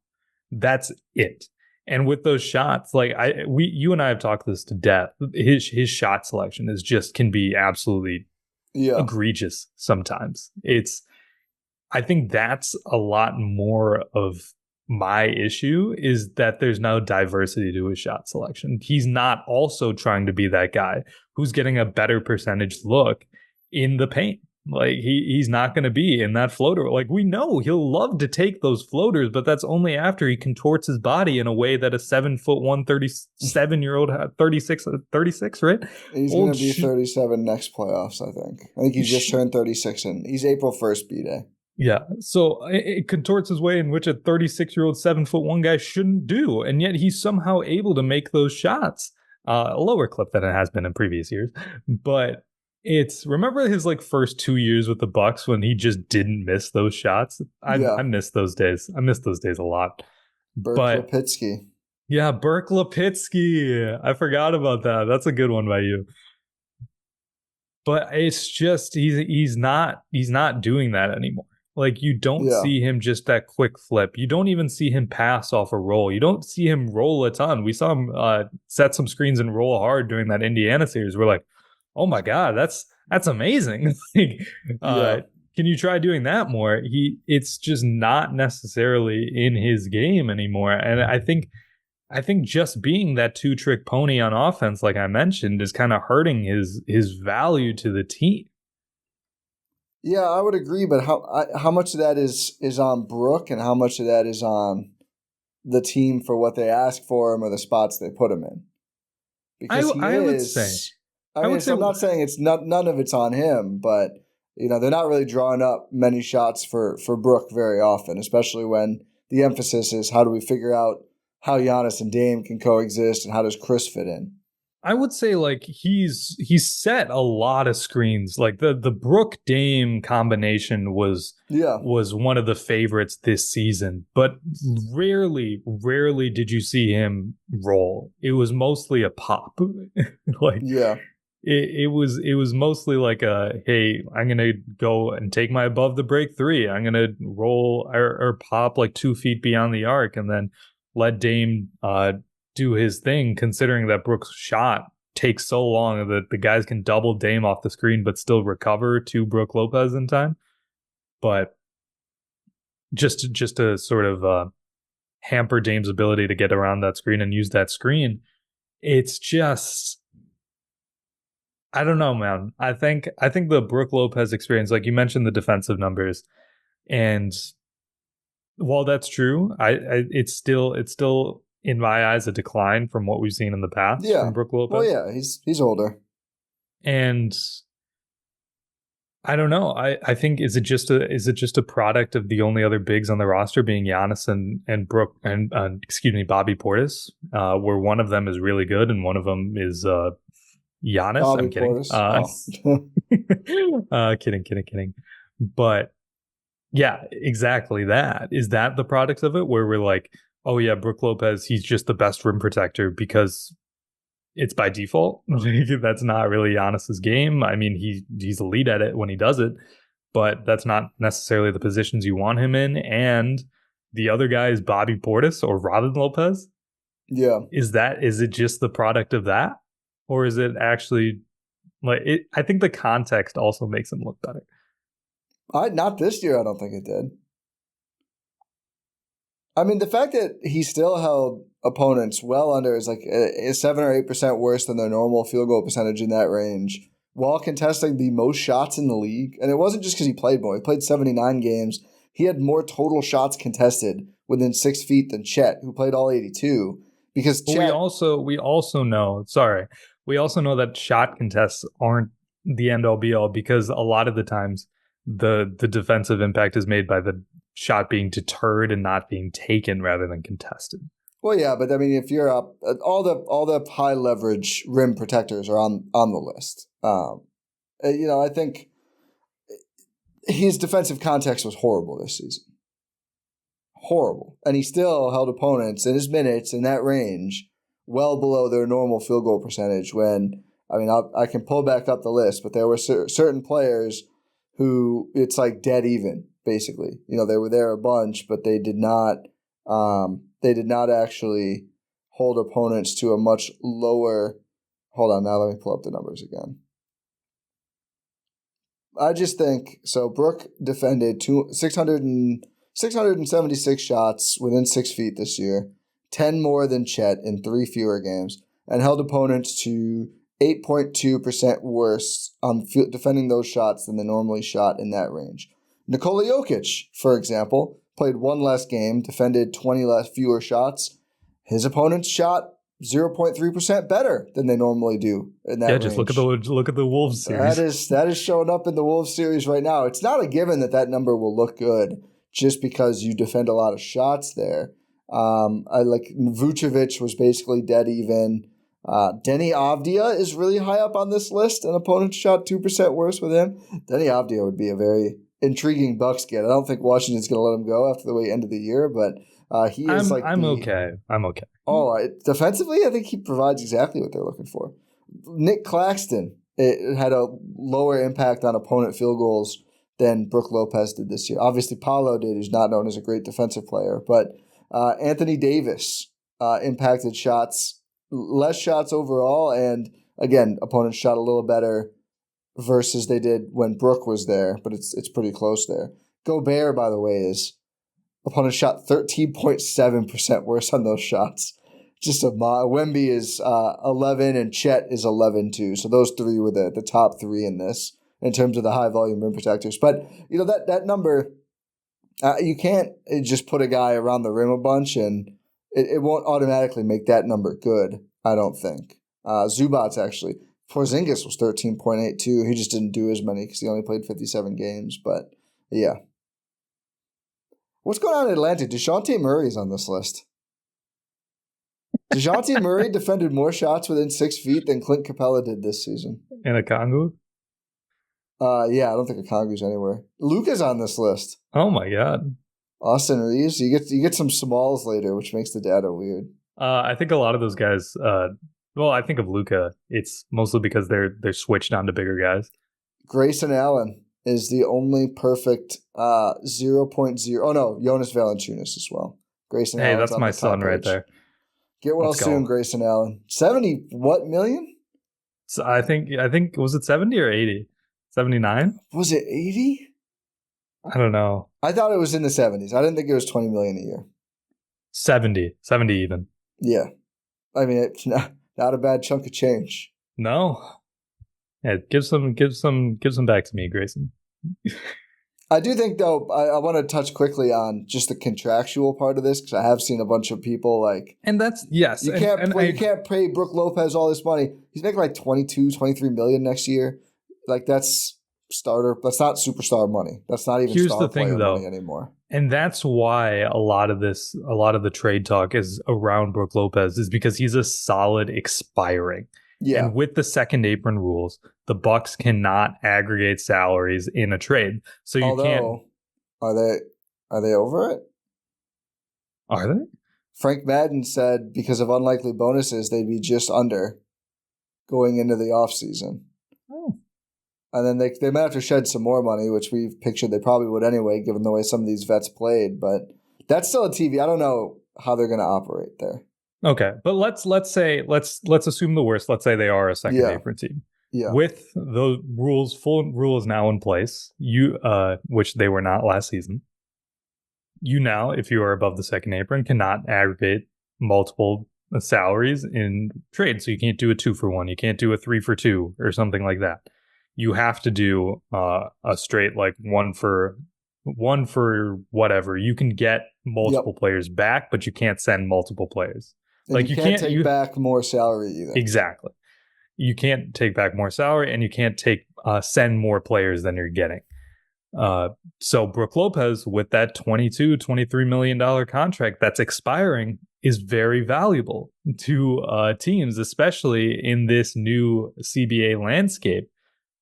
That's it. And with those shots, like you and I have talked this to death. His shot selection can be absolutely egregious sometimes. I think that's a lot more of my issue, is that there's no diversity to his shot selection. He's not also trying to be that guy who's getting a better percentage look in the paint. Like, he's not going to be in that floater. Like, we know he'll love to take those floaters, but that's only after he contorts his body in a way that a 7'1", 37-year-old, 36, right? He's going to be 37 next playoffs, I think. I think he just turned 36, and he's April 1st B-Day. Yeah, so it contorts his way in which a 36-year-old 7'1" guy shouldn't do, and yet he's somehow able to make those shots. A lower clip than it has been in previous years, but remember his like first 2 years with the Bucks when he just didn't miss those shots. I miss those days. I miss those days a lot. Lipitsky. Yeah, Burke Lipitsky. I forgot about that. That's a good one by you. But it's just he's not doing that anymore. Like, you don't see him just that quick flip. You don't even see him pass off a roll. You don't see him roll a ton. We saw him set some screens and roll hard during that Indiana series. We're like, oh my God, that's amazing. Can you try doing that more? It's just not necessarily in his game anymore. And I think just being that 2-trick pony on offense, like I mentioned, is kind of hurting his value to the team. Yeah, I would agree, but how much of that is on Brook and how much of that is on the team for what they ask for him or the spots they put him in? Because he I would say, is. I mean, so I'm not saying it's none of it's on him, but they're not really drawing up many shots for Brook very often, especially when the emphasis is how do we figure out how Giannis and Dame can coexist and how does Chris fit in? I would say like he's set a lot of screens. Like the Brook Dame combination was one of the favorites this season, but rarely did you see him roll. It was mostly a pop. Like it was mostly like a, hey, I'm gonna go and take my above the break three. I'm gonna roll or pop like 2 feet beyond the arc and then let Dame do his thing, considering that Brook's shot takes so long that the guys can double Dame off the screen but still recover to Brook Lopez in time. But just to sort of hamper Dame's ability to get around that screen and use that screen, it's just, I don't know, man. I think the Brook Lopez experience, like you mentioned the defensive numbers, and while that's true, it's still in my eyes, a decline from what we've seen in the past from Brook Lopez. Well, yeah, he's older. And I don't know. I think is it just a product of the only other bigs on the roster being Giannis and Brook and Bobby Portis, where one of them is really good and one of them is Giannis. Bobby I'm kidding. Kidding. But yeah, exactly that. Is that the product of it where we're like, oh yeah, Brook Lopez, he's just the best rim protector because it's by default? That's not really Giannis's game. I mean, he's elite at it when he does it, but that's not necessarily the positions you want him in. And the other guy is Bobby Portis or Robin Lopez. Yeah. Is it just the product of that? Or is it actually like it? I think the context also makes him look better. Not this year, I don't think it did. I mean, the fact that he still held opponents well under is like 7 or 8% worse than their normal field goal percentage in that range, while contesting the most shots in the league. And it wasn't just because he played more. He played 79 games. He had more total shots contested within 6 feet than Chet, who played all 82. Because Chet, we also know that shot contests aren't the end all be all, because a lot of the times the defensive impact is made by the shot being deterred and not being taken rather than contested. Well, yeah, but I mean, if you're up, all the high leverage rim protectors are on the list. I think his defensive context was horrible this season. Horrible. And he still held opponents in his minutes in that range well below their normal field goal percentage when, I mean, I can pull back up the list, but there were certain players who it's like dead even, basically. They were there a bunch, but they did not actually hold opponents to a much lower. Hold on, now let me pull up the numbers again. I just think, so Brook defended 676 shots within 6 feet this year, 10 more than Chet in 3 fewer games, and held opponents to 8.2% worse on defending those shots than they normally shot in that range. Nikola Jokic, for example, played 1 less game, defended 20 fewer shots. His opponents shot 0.3% better than they normally do in that range. Just look at the Wolves series. That is showing up in the Wolves series right now. It's not a given that number will look good just because you defend a lot of shots there. I like Vucevic was basically dead even. Denny Avdia is really high up on this list, and opponents shot 2% worse with him. Denny Avdia would be a very intriguing Bucks get. I don't think Washington's going to let him go after the way end of the year, but he is I'm okay. Oh, defensively, I think he provides exactly what they're looking for. Nick Claxton, it had a lower impact on opponent field goals than Brook Lopez did this year. Obviously, Paolo did, who's not known as a great defensive player, but Anthony Davis impacted shots, less shots overall, and again, opponents shot a little better versus they did when Brook was there, but it's pretty close there. Gobert, by the way, opponents shot 13.7% worse on those shots. Just Wemby is 11 and Chet is 11 too. So those three were the top three in this. in terms of the high volume rim protectors. But that number, you can't just put a guy around the rim a bunch and it won't automatically make that number good. I don't think. Zubats actually. Porzingis was 13.8 too. He just didn't do as many because he only played 57 games. But yeah. What's going on in Atlanta? DeJounte Murray's on this list. DeJounte Murray defended more shots within 6 feet than Clint Capella did this season. And Okongwu? Yeah, I don't think Okongwu's anywhere. Luka's on this list. Oh my God. Austin Reeves. You get some smalls later, which makes the data weird. I think a lot of those guys. I think of Luka. It's mostly because they're switched on to bigger guys. Grayson Allen is the only perfect 0.0. Oh no, Jonas Valanciunas as well. Grayson. Hey, Allen's that's my son right there. Get well soon, Grayson Allen. 70 million? So I think was it 70 or 80? 79? Was it 80? I don't know. I thought it was in the 70s. I didn't think it was 20 million a year. 70 even. Yeah. I mean, it's not a bad chunk of change. No. Yeah, give some back to me, Grayson. I do think, though, I want to touch quickly on just the contractual part of this because I have seen a bunch of people like... And that's... Yes. You can't pay Brook Lopez all this money. He's making like 22, 23 million next year. Like, that's starter... That's not superstar money. That's not even star player money anymore. And that's why a lot of the trade talk is around Brook Lopez is because he's a solid expiring. Yeah. And with the second apron rules, the Bucks cannot aggregate salaries in a trade. So you can't. Are they over it? Are they? Frank Madden said because of unlikely bonuses, they'd be just under going into the offseason. Oh. And then they might have to shed some more money, which we've pictured they probably would anyway, given the way some of these vets played. But that's still a TV. I don't know how they're going to operate there. Okay, but let's assume the worst. Let's say they are a second apron team. Yeah. With the full rules now in place, which they were not last season. You now, if you are above the second apron, cannot aggregate multiple salaries in trade. So you can't do a 2-for-1. You can't do a 3-for-2 or something like that. You have to do a straight like one for whatever. You can get multiple players back, but you can't send multiple players. And like you can't take back more salary either. Exactly. You can't take back more salary, and you can't send more players than you're getting. So Brook Lopez, with that $23 million contract that's expiring, is very valuable to teams, especially in this new CBA landscape,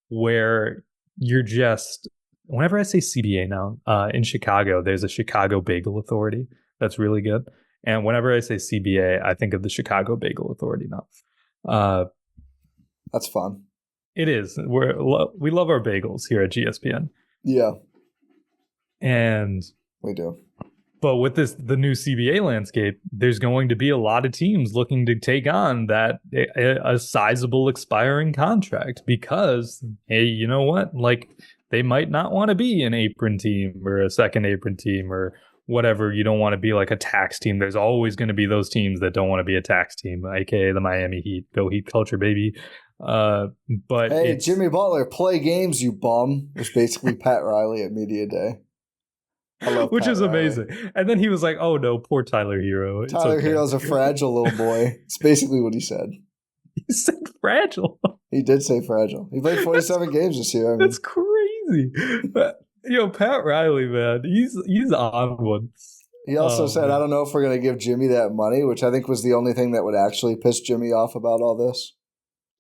where you're just. Whenever I say CBA now, in Chicago, there's a Chicago Bagel Authority that's really good. And whenever I say CBA, I think of the Chicago Bagel Authority now. That's fun. It is. We love our bagels here at GSPN. Yeah. And we do. But with the new CBA landscape, there's going to be a lot of teams looking to take on a sizable expiring contract because, hey, you know what? Like, they might not want to be an apron team or a second apron team or whatever. You don't want to be like a tax team. There's always going to be those teams that don't want to be a tax team, aka the Miami Heat. Go Heat culture, baby. But hey, Jimmy Butler, play games, you bum, was basically Pat Riley at Media Day. Which is amazing. And then he was like, oh no, poor Tyler Hero. Tyler Hero's a fragile little boy. It's basically what he said. He said fragile. He did say fragile. He played 47 games this year. That's crazy. Pat Riley, man, he's on one. He also said, I don't know if we're going to give Jimmy that money, which I think was the only thing that would actually piss Jimmy off about all this.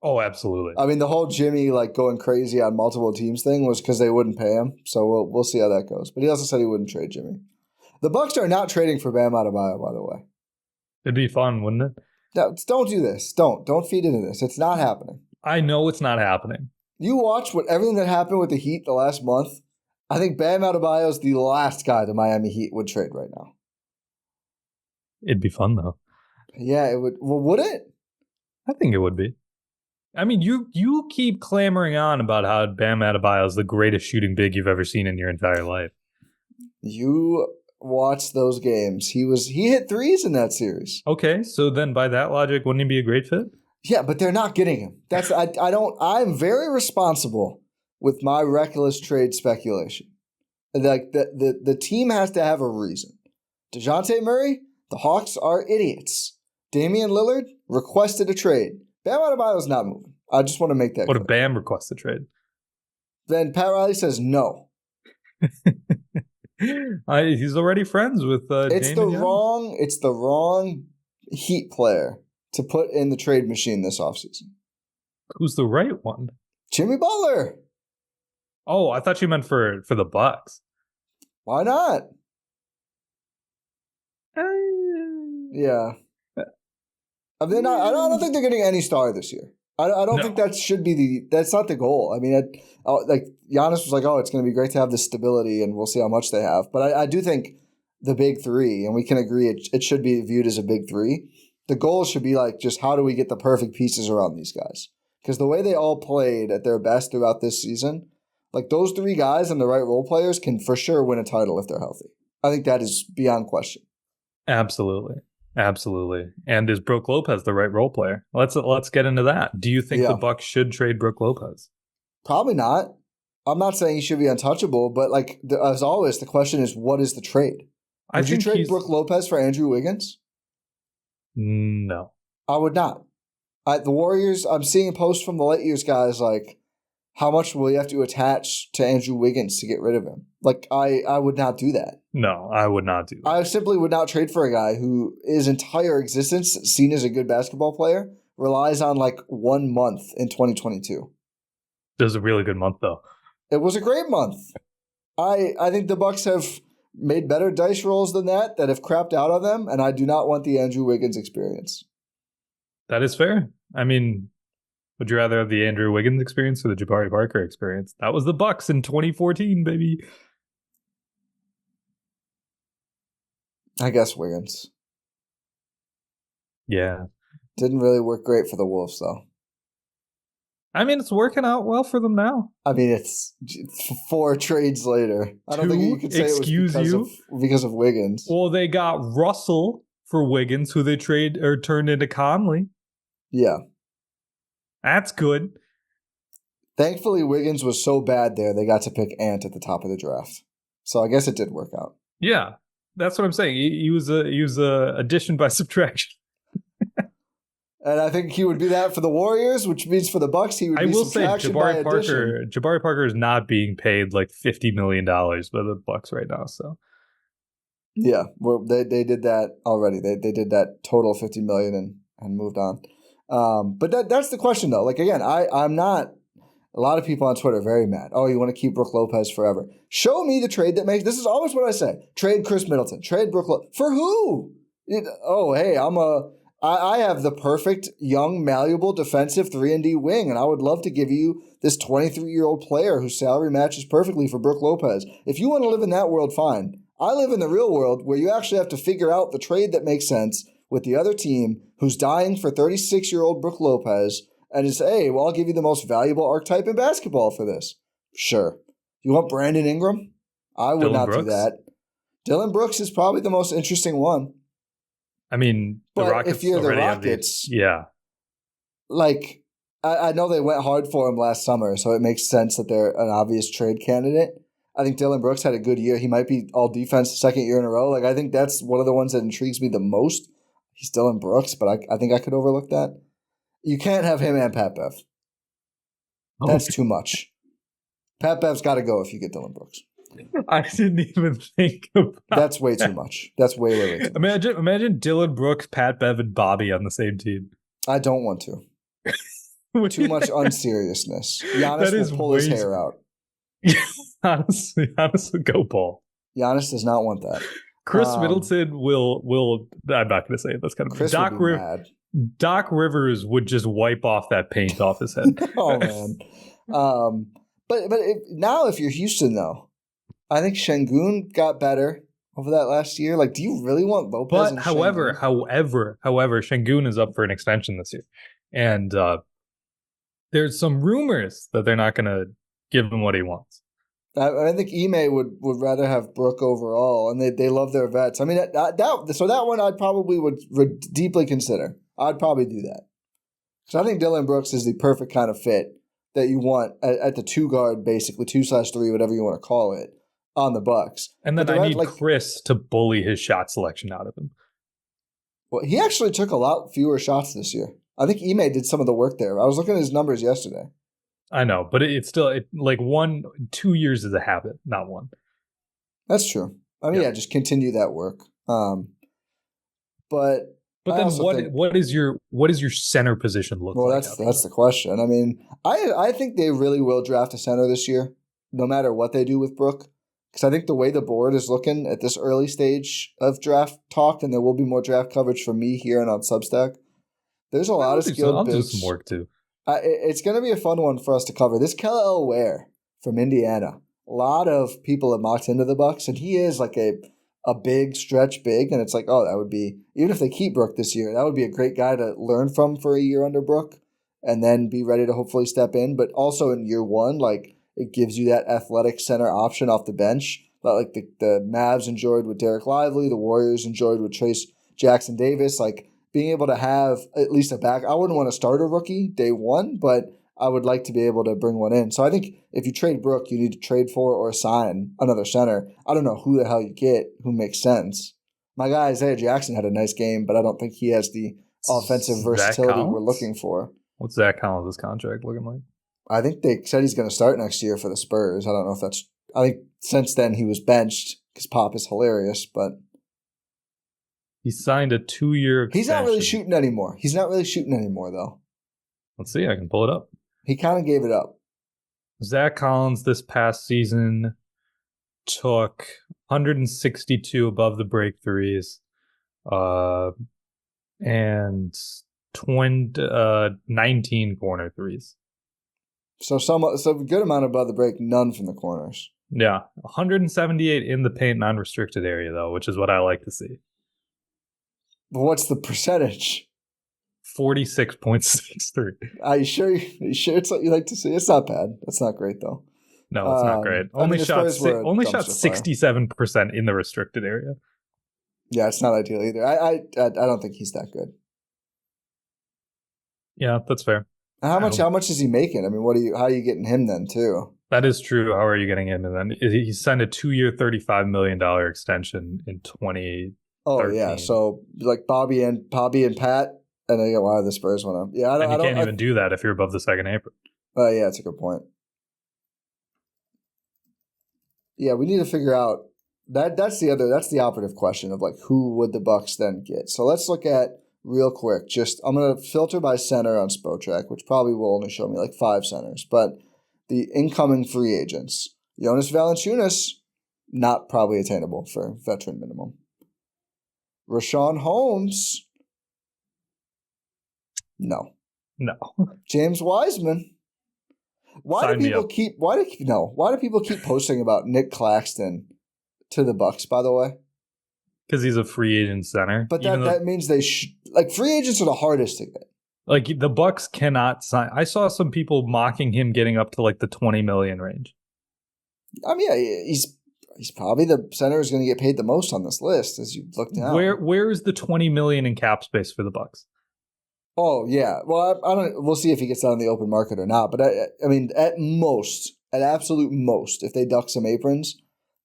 Oh, absolutely. I mean, the whole Jimmy like going crazy on multiple teams thing was because they wouldn't pay him. So we'll see how that goes. But he also said he wouldn't trade Jimmy. The Bucks are not trading for Bam Adebayo, by the way. It'd be fun, wouldn't it? No, don't do this. Don't feed into this. It's not happening. I know it's not happening. You watch everything that happened with the Heat the last month. I think Bam Adebayo is the last guy the Miami Heat would trade right now. It'd be fun, though. Yeah, it would. Well, would it? I think it would be. I mean, you keep clamoring on about how Bam Adebayo is the greatest shooting big you've ever seen in your entire life. You watch those games. He hit threes in that series. Okay, so then by that logic, wouldn't he be a great fit? Yeah, but they're not getting him. I'm very responsible with my reckless trade speculation. Like the team has to have a reason. DeJounte Murray, the Hawks are idiots. Damian Lillard requested a trade. Bam Adebayo's not moving. I just want to make that What clear. if Bam requests a trade? Then Pat Riley says no. He's already friends with It's Damian. It's the wrong Heat player to put in the trade machine this offseason. Who's the right one? Jimmy Butler. Oh, I thought you meant for the Bucks. Why not? Yeah. I mean, I don't think they're getting any star this year. I don't think that should be that's not the goal. I mean, like Giannis was like, oh, it's going to be great to have this stability, and we'll see how much they have. But I do think the big three, and we can agree it should be viewed as a big three. The goal should be like, just how do we get the perfect pieces around these guys? Because the way they all played at their best throughout this season, like those three guys and the right role players can for sure win a title if they're healthy. I think that is beyond question. Absolutely. And is Brook Lopez the right role player? Let's get into that. Do you think the Bucks should trade Brook Lopez? Probably not. I'm not saying he should be untouchable, but like as always, the question is, what is the trade? Would you trade Brook Lopez for Andrew Wiggins? No. I would not. The Warriors, I'm seeing posts from the late years guys like, how much will you have to attach to Andrew Wiggins to get rid of him? Like, I would not do that. No, I would not do that. I simply would not trade for a guy who his entire existence, seen as a good basketball player, relies on like 1 month in 2022. It was a really good month, though. It was a great month. I think the Bucks have made better dice rolls than that have crapped out on them, and I do not want the Andrew Wiggins experience. That is fair. I mean, would you rather have the Andrew Wiggins experience or the Jabari Parker experience? That was the Bucks in 2014, baby. I guess Wiggins. Yeah. Didn't really work great for the Wolves, though. I mean, it's working out well for them now. I mean, it's 4 trades later. I don't think you could say it was because of Wiggins. Well, they got Russell for Wiggins, who they turned into Conley. Yeah. That's good. Thankfully, Wiggins was so bad there, they got to pick Ant at the top of the draft. So I guess it did work out. Yeah, that's what I'm saying. He was a addition by subtraction. And I think he would be that for the Warriors, which means for the Bucks, he would be subtraction by addition. Jabari Parker is not being paid like $50 million by the Bucks right now. So yeah, well, they did that already. They did that total $50 million and moved on. But that's the question, though. Like, again, I'm not – a lot of people on Twitter are very mad. Oh, you want to keep Brook Lopez forever. Show me the trade that makes – this is always what I say. Trade Chris Middleton. Trade Brook Lopez. For who? I have the perfect young, malleable, defensive 3-and-D wing, and I would love to give you this 23-year-old player whose salary matches perfectly for Brook Lopez. If you want to live in that world, fine. I live in the real world where you actually have to figure out the trade that makes sense with the other team who's dying for 36-year-old Brook Lopez and just, hey, well, I'll give you the most valuable archetype in basketball for this. Sure. You want Brandon Ingram? I would not do that. Dillon Brooks is probably the most interesting one. I mean, the Rockets, if you're the Rockets, yeah. Like, I know they went hard for him last summer, so it makes sense that they're an obvious trade candidate. I think Dillon Brooks had a good year. He might be all defense the second year in a row. Like, I think that's one of the ones that intrigues me the most. He's Dillon Brooks, but I think I could overlook that. You can't have him and Pat Bev. That's too much. Pat Bev's got to go if you get Dillon Brooks. I didn't even think about That's way too much. That's way too much. Imagine Dillon Brooks, Pat Bev, and Bobby on the same team. I don't want to. Too much unseriousness. Giannis will pull his hair out. honestly, go Paul. Giannis does not want that. Chris Middleton will. I'm not going to say it. That's kind of Chris Doc Rivers would just wipe off that paint off his head. Oh man. But now if you're Houston though, I think Şengün got better over that last year. Like, do you really want Lopez? But however, Şengün is up for an extension this year, and there's some rumors that they're not going to give him what he wants. I think Ime would rather have Brook overall, and they love their vets. I mean, that one I probably would deeply consider. I'd probably do that. So I think Dillon Brooks is the perfect kind of fit that you want at the 2 guard, basically 2/3, whatever you want to call it, on the Bucks. And then I need Chris to bully his shot selection out of him. Well, he actually took a lot fewer shots this year. I think Ime did some of the work there. I was looking at his numbers yesterday. I know, but it's still 2 years is a habit, not one. That's true. I mean, just continue that work. But then what is your center position look like? Well, that's the question. I mean, I think they really will draft a center this year, no matter what they do with Brook. Because I think the way the board is looking at this early stage of draft talk, and there will be more draft coverage from me here and on Substack, there's a lot of skilled bigs. I'll do some work too. It's going to be a fun one for us to cover. This Kel'el Ware from Indiana, a lot of people have mocked into the Bucks, and he is like a big stretch big, and it's like, oh, that would be, even if they keep Brook this year, that would be a great guy to learn from for a year under Brook and then be ready to hopefully step in. But also in year one, like, it gives you that athletic center option off the bench that like the Mavs enjoyed with Derek Lively, the Warriors enjoyed with Trace Jackson Davis. Like, being able to have at least a back, I wouldn't want to start a rookie day one, but I would like to be able to bring one in. So I think if you trade Brook, you need to trade for or sign another center. I don't know who the hell you get who makes sense. My guy Isaiah Jackson had a nice game, but I don't think he has the offensive versatility we're looking for. What's Zach Collins' contract looking like? I think they said he's going to start next year for the Spurs. I don't know if that's – I think since then he was benched because Pop is hilarious, but – he signed a 2-year extension. He's not really shooting anymore, though. Let's see. I can pull it up. He kind of gave it up. Zach Collins this past season took 162 above the break threes and 19 corner threes. So a good amount above the break, none from the corners. Yeah. 178 in the paint non-restricted area, though, which is what I like to see. But what's the percentage? 46.63. Are you sure it's what you like to see? It's not bad. That's not great, though. No, it's not great. Only shot 67% in the restricted area. Yeah, it's not ideal either. I don't think he's that good. Yeah, that's fair. How much is he making? I mean, how are you getting him then too? That is true. How are you getting him? And then he signed a 2-year, $35 million extension in 2013. Oh yeah, so like Bobby and Pat, and then the Spurs went up. Yeah, you can't even do that if you're above the second apron. Yeah, that's a good point. Yeah, we need to figure out that's the operative question of like who would the Bucks then get. So let's look at real quick. I'm gonna filter by center on Spotrac, which probably will only show me like 5 centers, but the incoming free agents: Jonas Valanciunas, not probably attainable for veteran minimum. Rashawn Holmes, no. James Wiseman. Why do people keep posting about Nick Claxton to the Bucks, by the way? Because he's a free agent center. But that means free agents are the hardest to get. Like, the Bucks cannot sign. I saw some people mocking him getting up to like the 20 million range. I mean, yeah, he's probably the center who's going to get paid the most on this list as you look down. Where is the 20 million in cap space for the Bucks? Oh yeah, well I don't. We'll see if he gets out on the open market or not. But I mean, at absolute most, if they duck some aprons,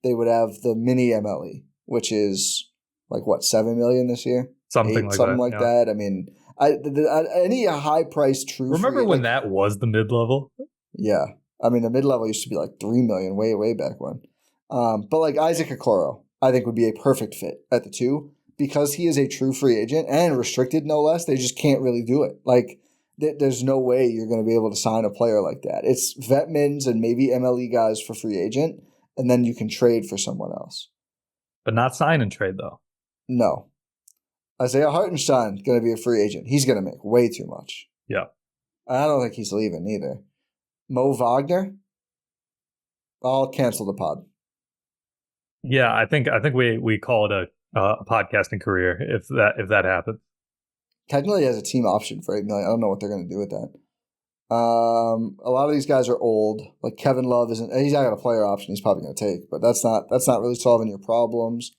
they would have the mini MLE, which is like what, 7 million this year, something like that. I mean, any high price true. Remember when that was the mid level? Yeah, I mean the mid level used to be like 3 million way back when. But like Isaac Okoro, I think would be a perfect fit at the 2 because he is a true free agent and restricted, no less. They just can't really do it. Like, there's no way you're going to be able to sign a player like that. It's vet mins and maybe MLE guys for free agent, and then you can trade for someone else. But not sign and trade, though. No. Isaiah Hartenstein going to be a free agent. He's going to make way too much. Yeah. I don't think he's leaving either. Mo Wagner, I'll cancel the pod. Yeah, I think we call it a podcasting career if that happens. Technically, he has a team option for $8 million. I don't know what they're going to do with that. A lot of these guys are old. Like Kevin Love isn't. He's not got a player option. He's probably going to take, but that's not really solving your problems.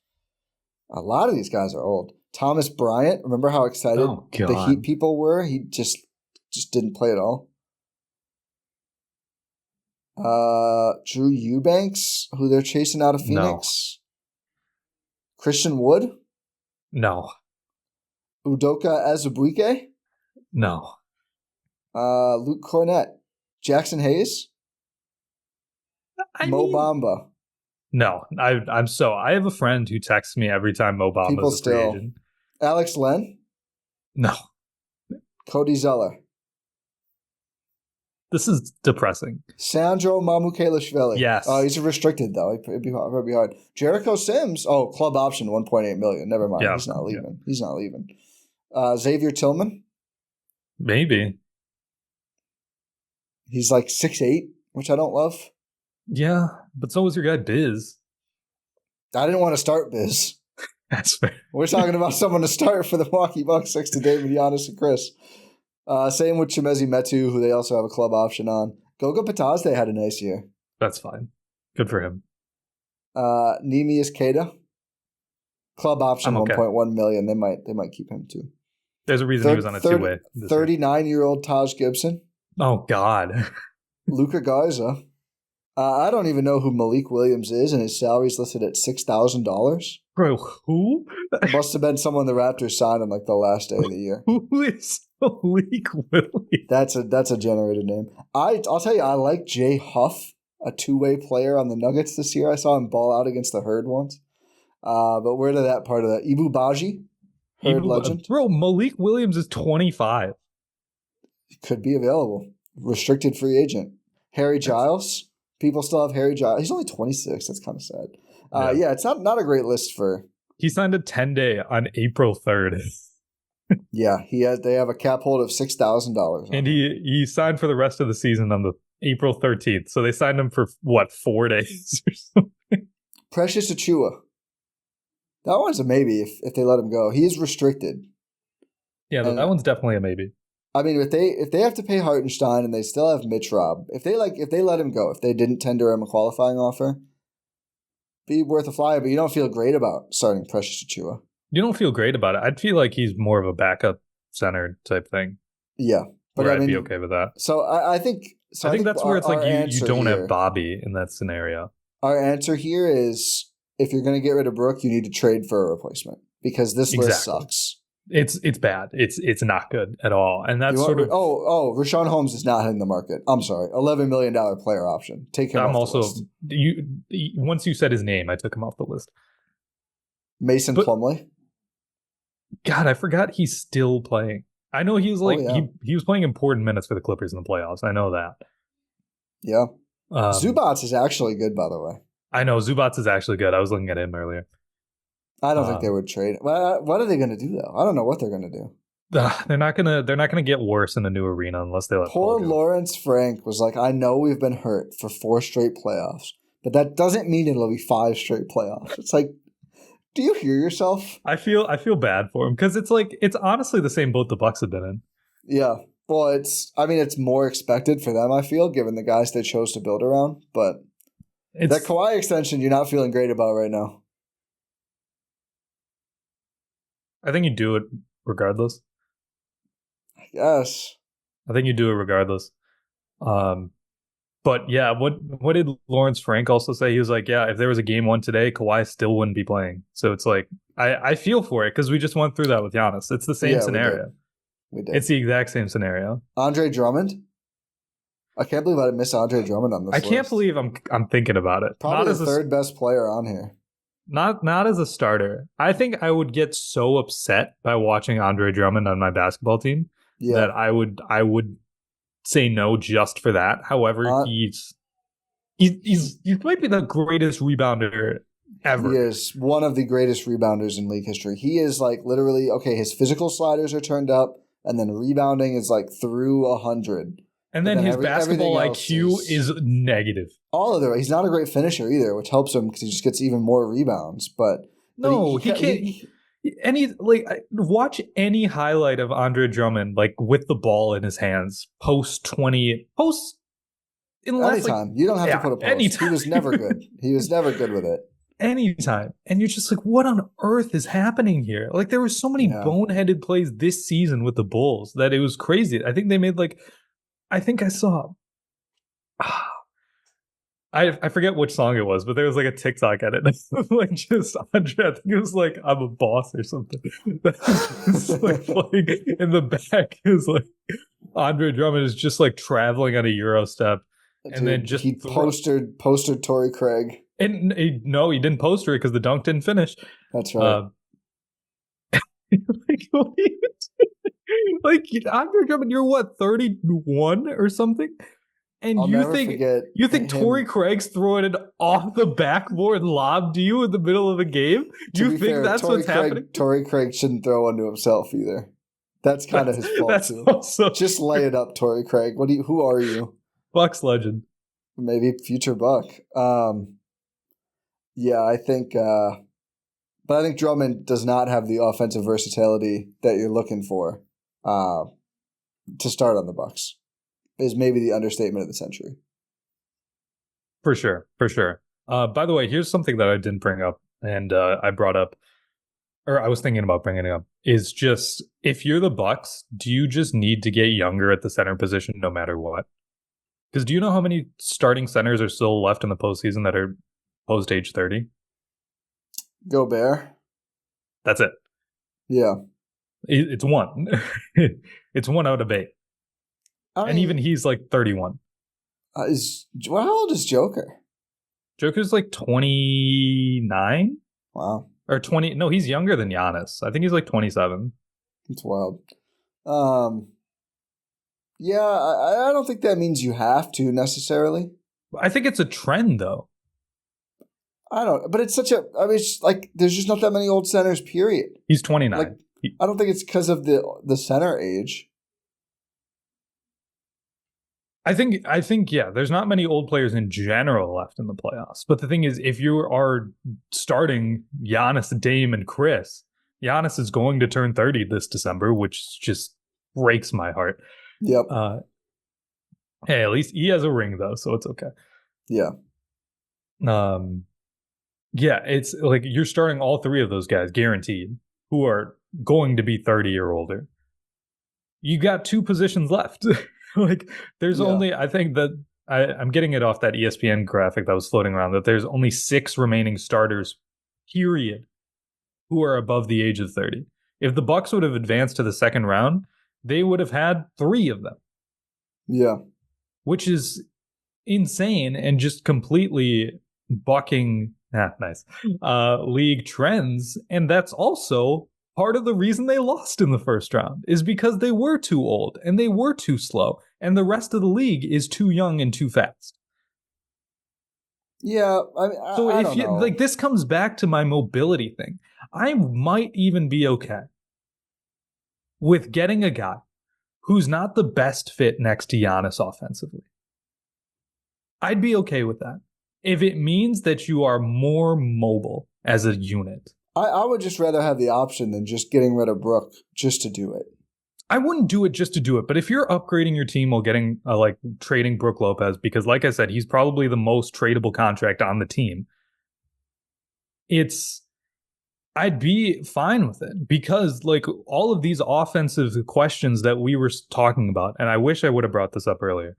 A lot of these guys are old. Thomas Bryant. Remember how excited the Heat people were? He just didn't play at all. Drew Eubanks, who they're chasing out of Phoenix. No. Christian Wood? No. Udoka Azubuike? No. Luke Cornett. Jackson Hayes? Mo Bamba? No. I have a friend who texts me every time Mo Bamba's a free agent. Alex Len? No. Cody Zeller? This is depressing. Sandro Mamukelashvili. Yes. Oh, he's restricted, though. It'd be hard. Jericho Sims. Oh, club option, $1.8 million. Never mind. Yeah. He's not leaving. Yeah. He's not leaving. Xavier Tillman? Maybe. He's like 6'8", which I don't love. Yeah, but so was your guy Biz. I didn't want to start Biz. That's fair. We're talking about someone to start for the Milwaukee Bucks next to David, Giannis, and Chris. Same with Chimezie Metu, who they also have a club option on. Goga Patazde had a nice year. That's fine. Good for him. Neemias Queta. Club option, okay. $1.1 million. They might keep him too. There's a reason he was on a two-way. 39-year-old Taj Gibson. Oh, God. Luka Garza. I don't even know who Malik Williams is, and his salary's listed at $6,000. Bro, who? Must have been someone the Raptors signed on like the last day of the year. Who is Malik Williams? That's a generated name. I'll tell you, I like Jay Huff, a two-way player on the Nuggets this year. I saw him ball out against the Herd once. But where did that part of that? Ibu Baji, Herd legend. Bro, Malik Williams is 25. Could be available. Restricted free agent. Harry Giles. People still have Harry Giles. He's only 26. That's kind of sad. Yeah, it's not a great list for. He signed a 10-day on April 3rd. Yeah, they have a cap hold of $6,000. And he signed for the rest of the season on the April 13th. So they signed him for 4 days or something. Precious Achiuwa. That one's a maybe if they let him go. He is restricted. Yeah, that one's definitely a maybe. I mean, if they have to pay Hartenstein and they still have Mitch Robb, if they let him go, if they didn't tender him a qualifying offer, be worth a flyer. But you don't feel great about starting Precious Achiuwa. You don't feel great about it. I'd feel like he's more of a backup center type thing. Yeah, but I'd be okay with that. So I think that's where it's like you don't have Bobby in that scenario. Our answer here is if you're going to get rid of Brook, you need to trade for a replacement because this list sucks. It's bad. It's not good at all. And that's Rashawn Holmes is not hitting the market. I'm sorry. $11 million player option. Take him off the list. Once you said his name, I took him off the list. Mason Plumlee. God, I forgot he's still playing. I know he was he was playing important minutes for the Clippers in the playoffs. I know that. Yeah. Zubats is actually good, by the way. I know Zubats is actually good. I was looking at him earlier. I don't think they would trade. What are they going to do though? I don't know what they're going to do. They're not gonna get worse in the new arena unless they let. Poor Lawrence Frank was like, I know we've been hurt for 4 straight playoffs, but that doesn't mean it'll be 5 straight playoffs. It's like, do you hear yourself? I feel bad for him because it's honestly the same boat the Bucks have been in. Yeah, well, it's more expected for them. I feel given the guys they chose to build around, but that Kawhi extension you're not feeling great about right now. I think you do it regardless. I guess. I think you do it regardless. But yeah, what did Lawrence Frank also say? He was like, yeah, if there was a game 1 today, Kawhi still wouldn't be playing. So it's like, I feel for it because we just went through that with Giannis. It's the same scenario. We did. It's the exact same scenario. Andre Drummond? I can't believe I missed Andre Drummond on this list. I can't believe I'm thinking about it. Probably the third best player on here. Not as a starter. I think I would get so upset by watching Andre Drummond on my basketball team that I would say no just for that. However, he might be the greatest rebounder ever. He is one of the greatest rebounders in league history. He is like literally his physical sliders are turned up, and then rebounding is like through 100. And then his basketball IQ is negative. All of it. He's not a great finisher either, which helps him because he just gets even more rebounds. But he can't. Watch any highlight of Andre Drummond with the ball in his hands post in the last anytime. You don't have to put a post. Anytime. He was never good. He was never good with it. Anytime. And you're just like, what on earth is happening here? There were so many boneheaded plays this season with the Bulls that it was crazy. I think they made I think I saw I forget which song it was, but there was like a TikTok edit. Like just Andre, I think it was like I'm a boss or something. Just like playing in the back is like Andre Drummond is just like traveling on a Euro step. And then just he postered Torrey Craig. And no, he didn't poster it because the dunk didn't finish. That's right. Like Andre Drummond, you're what, 31 or something? And you think Torrey Craig's throwing it off the backboard lob to you in the middle of a game? You think fair, that's what's happening? Torrey Craig shouldn't throw one to himself either. That's kind of his fault too. Also just lay it up, Torrey Craig. Who are you? Bucks legend. Maybe future Buck. Yeah, I think but I think Drummond does not have the offensive versatility that you're looking for to start on the Bucks. Is maybe the understatement of the century. For sure. By the way, here's something that I didn't bring up, and I brought up, or I was thinking about bringing it up, is just if you're the Bucks, do you just need to get younger at the center position no matter what? Because do you know how many starting centers are still left in the postseason that are post age 30? Gobert. That's it. Yeah. It's one. It's 1 out of 8. And even he's like 31. How old is Joker? Joker's like 29? Wow. Or 20. No, he's younger than Giannis. I think he's like 27. It's wild. Yeah, I don't think that means you have to necessarily. I think it's a trend, though. But it's it's like there's just not that many old centers, period. He's 29. Like, I don't think it's because of the center age. I think, yeah, there's not many old players in general left in the playoffs. But the thing is, if you are starting Giannis, Dame, and Chris, Giannis is going to turn 30 this December, which just breaks my heart. Yep. Hey, at least he has a ring, though, so it's okay. Yeah. Yeah, it's like you're starting all 3 of those guys, guaranteed, who are going to be 30 or older. You got 2 positions left. Like, there's only, I think that I'm getting it off that ESPN graphic that was floating around, that there's only 6 remaining starters, period, who are above the age of 30. If the Bucks would have advanced to the second round, they would have had 3 of them. Yeah. Which is insane and just completely bucking league trends. And that's also part of the reason they lost in the first round, is because they were too old and they were too slow, and the rest of the league is too young and too fast. Yeah, I don't know. Like, this comes back to my mobility thing. I might even be okay with getting a guy who's not the best fit next to Giannis offensively. I'd be okay with that if it means that you are more mobile as a unit. I would just rather have the option than just getting rid of Brook just to do it. I wouldn't do it just to do it, but if you're upgrading your team while getting trading Brook Lopez, because like I said, he's probably the most tradable contract on the team, I'd be fine with it, because like all of these offensive questions that we were talking about, and I wish I would have brought this up earlier.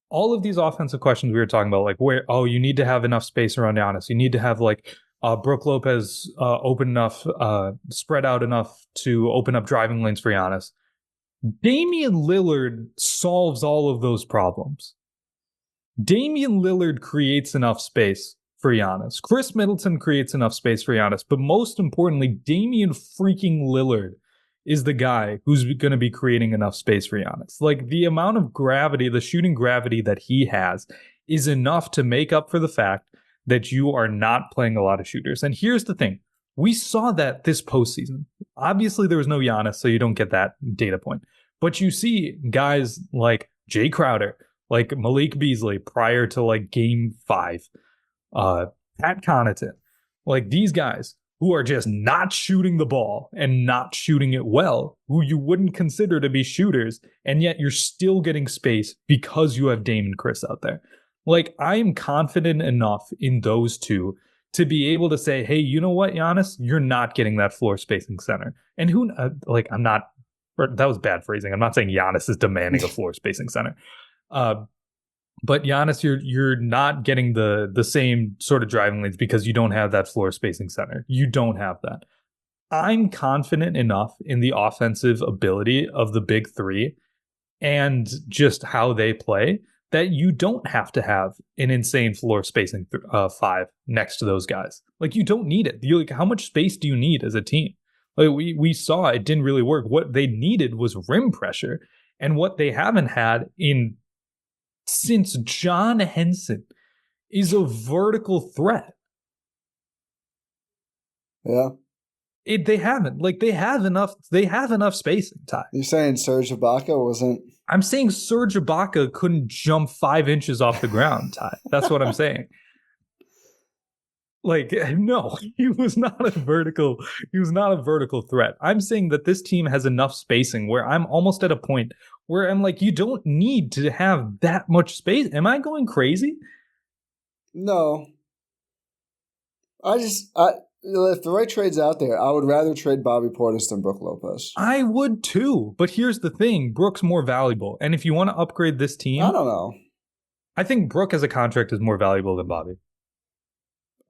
All of these offensive questions we were talking about, like you need to have enough space around Giannis. You need to have Brook Lopez open enough, spread out enough to open up driving lanes for Giannis. Damian Lillard solves all of those problems. Damian Lillard creates enough space for Giannis. Chris Middleton creates enough space for Giannis. But most importantly, Damian freaking Lillard is the guy who's going to be creating enough space for Giannis. Like, the amount of gravity, the shooting gravity that he has is enough to make up for the fact that you are not playing a lot of shooters. And here's the thing. We saw that this postseason. Obviously, there was no Giannis, so you don't get that data point. But you see guys like Jay Crowder, like Malik Beasley prior to game 5, Pat Connaughton, like these guys who are just not shooting the ball and not shooting it well, who you wouldn't consider to be shooters, and yet you're still getting space because you have Dame and Chris out there. Like, I am confident enough in those two to be able to say, hey, you know what, Giannis, you're not getting that floor spacing center. And I'm not, that was bad phrasing. I'm not saying Giannis is demanding a floor spacing center. But Giannis, you're not getting the same sort of driving lanes because you don't have that floor spacing center. You don't have that. I'm confident enough in the offensive ability of the big three and just how they play that you don't have to have an insane floor spacing five next to those guys. Like, you don't need it. Like, how much space do you need as a team? Like, we saw it didn't really work. What they needed was rim pressure, and what they haven't had since John Henson is a vertical threat. Yeah. They haven't. Like, they have enough spacing, Ty. You're saying Serge Ibaka wasn't? I'm saying Serge Ibaka couldn't jump 5 inches off the ground, Ty. That's what I'm saying. Like, no, he was not a vertical threat. I'm saying that this team has enough spacing where I'm almost at a point where I'm like, you don't need to have that much space. Am I going crazy? No. If the right trade's out there, I would rather trade Bobby Portis than Brook Lopez. I would too, but here's the thing. Brook's more valuable. And if you want to upgrade this team... I don't know. I think Brook as a contract is more valuable than Bobby.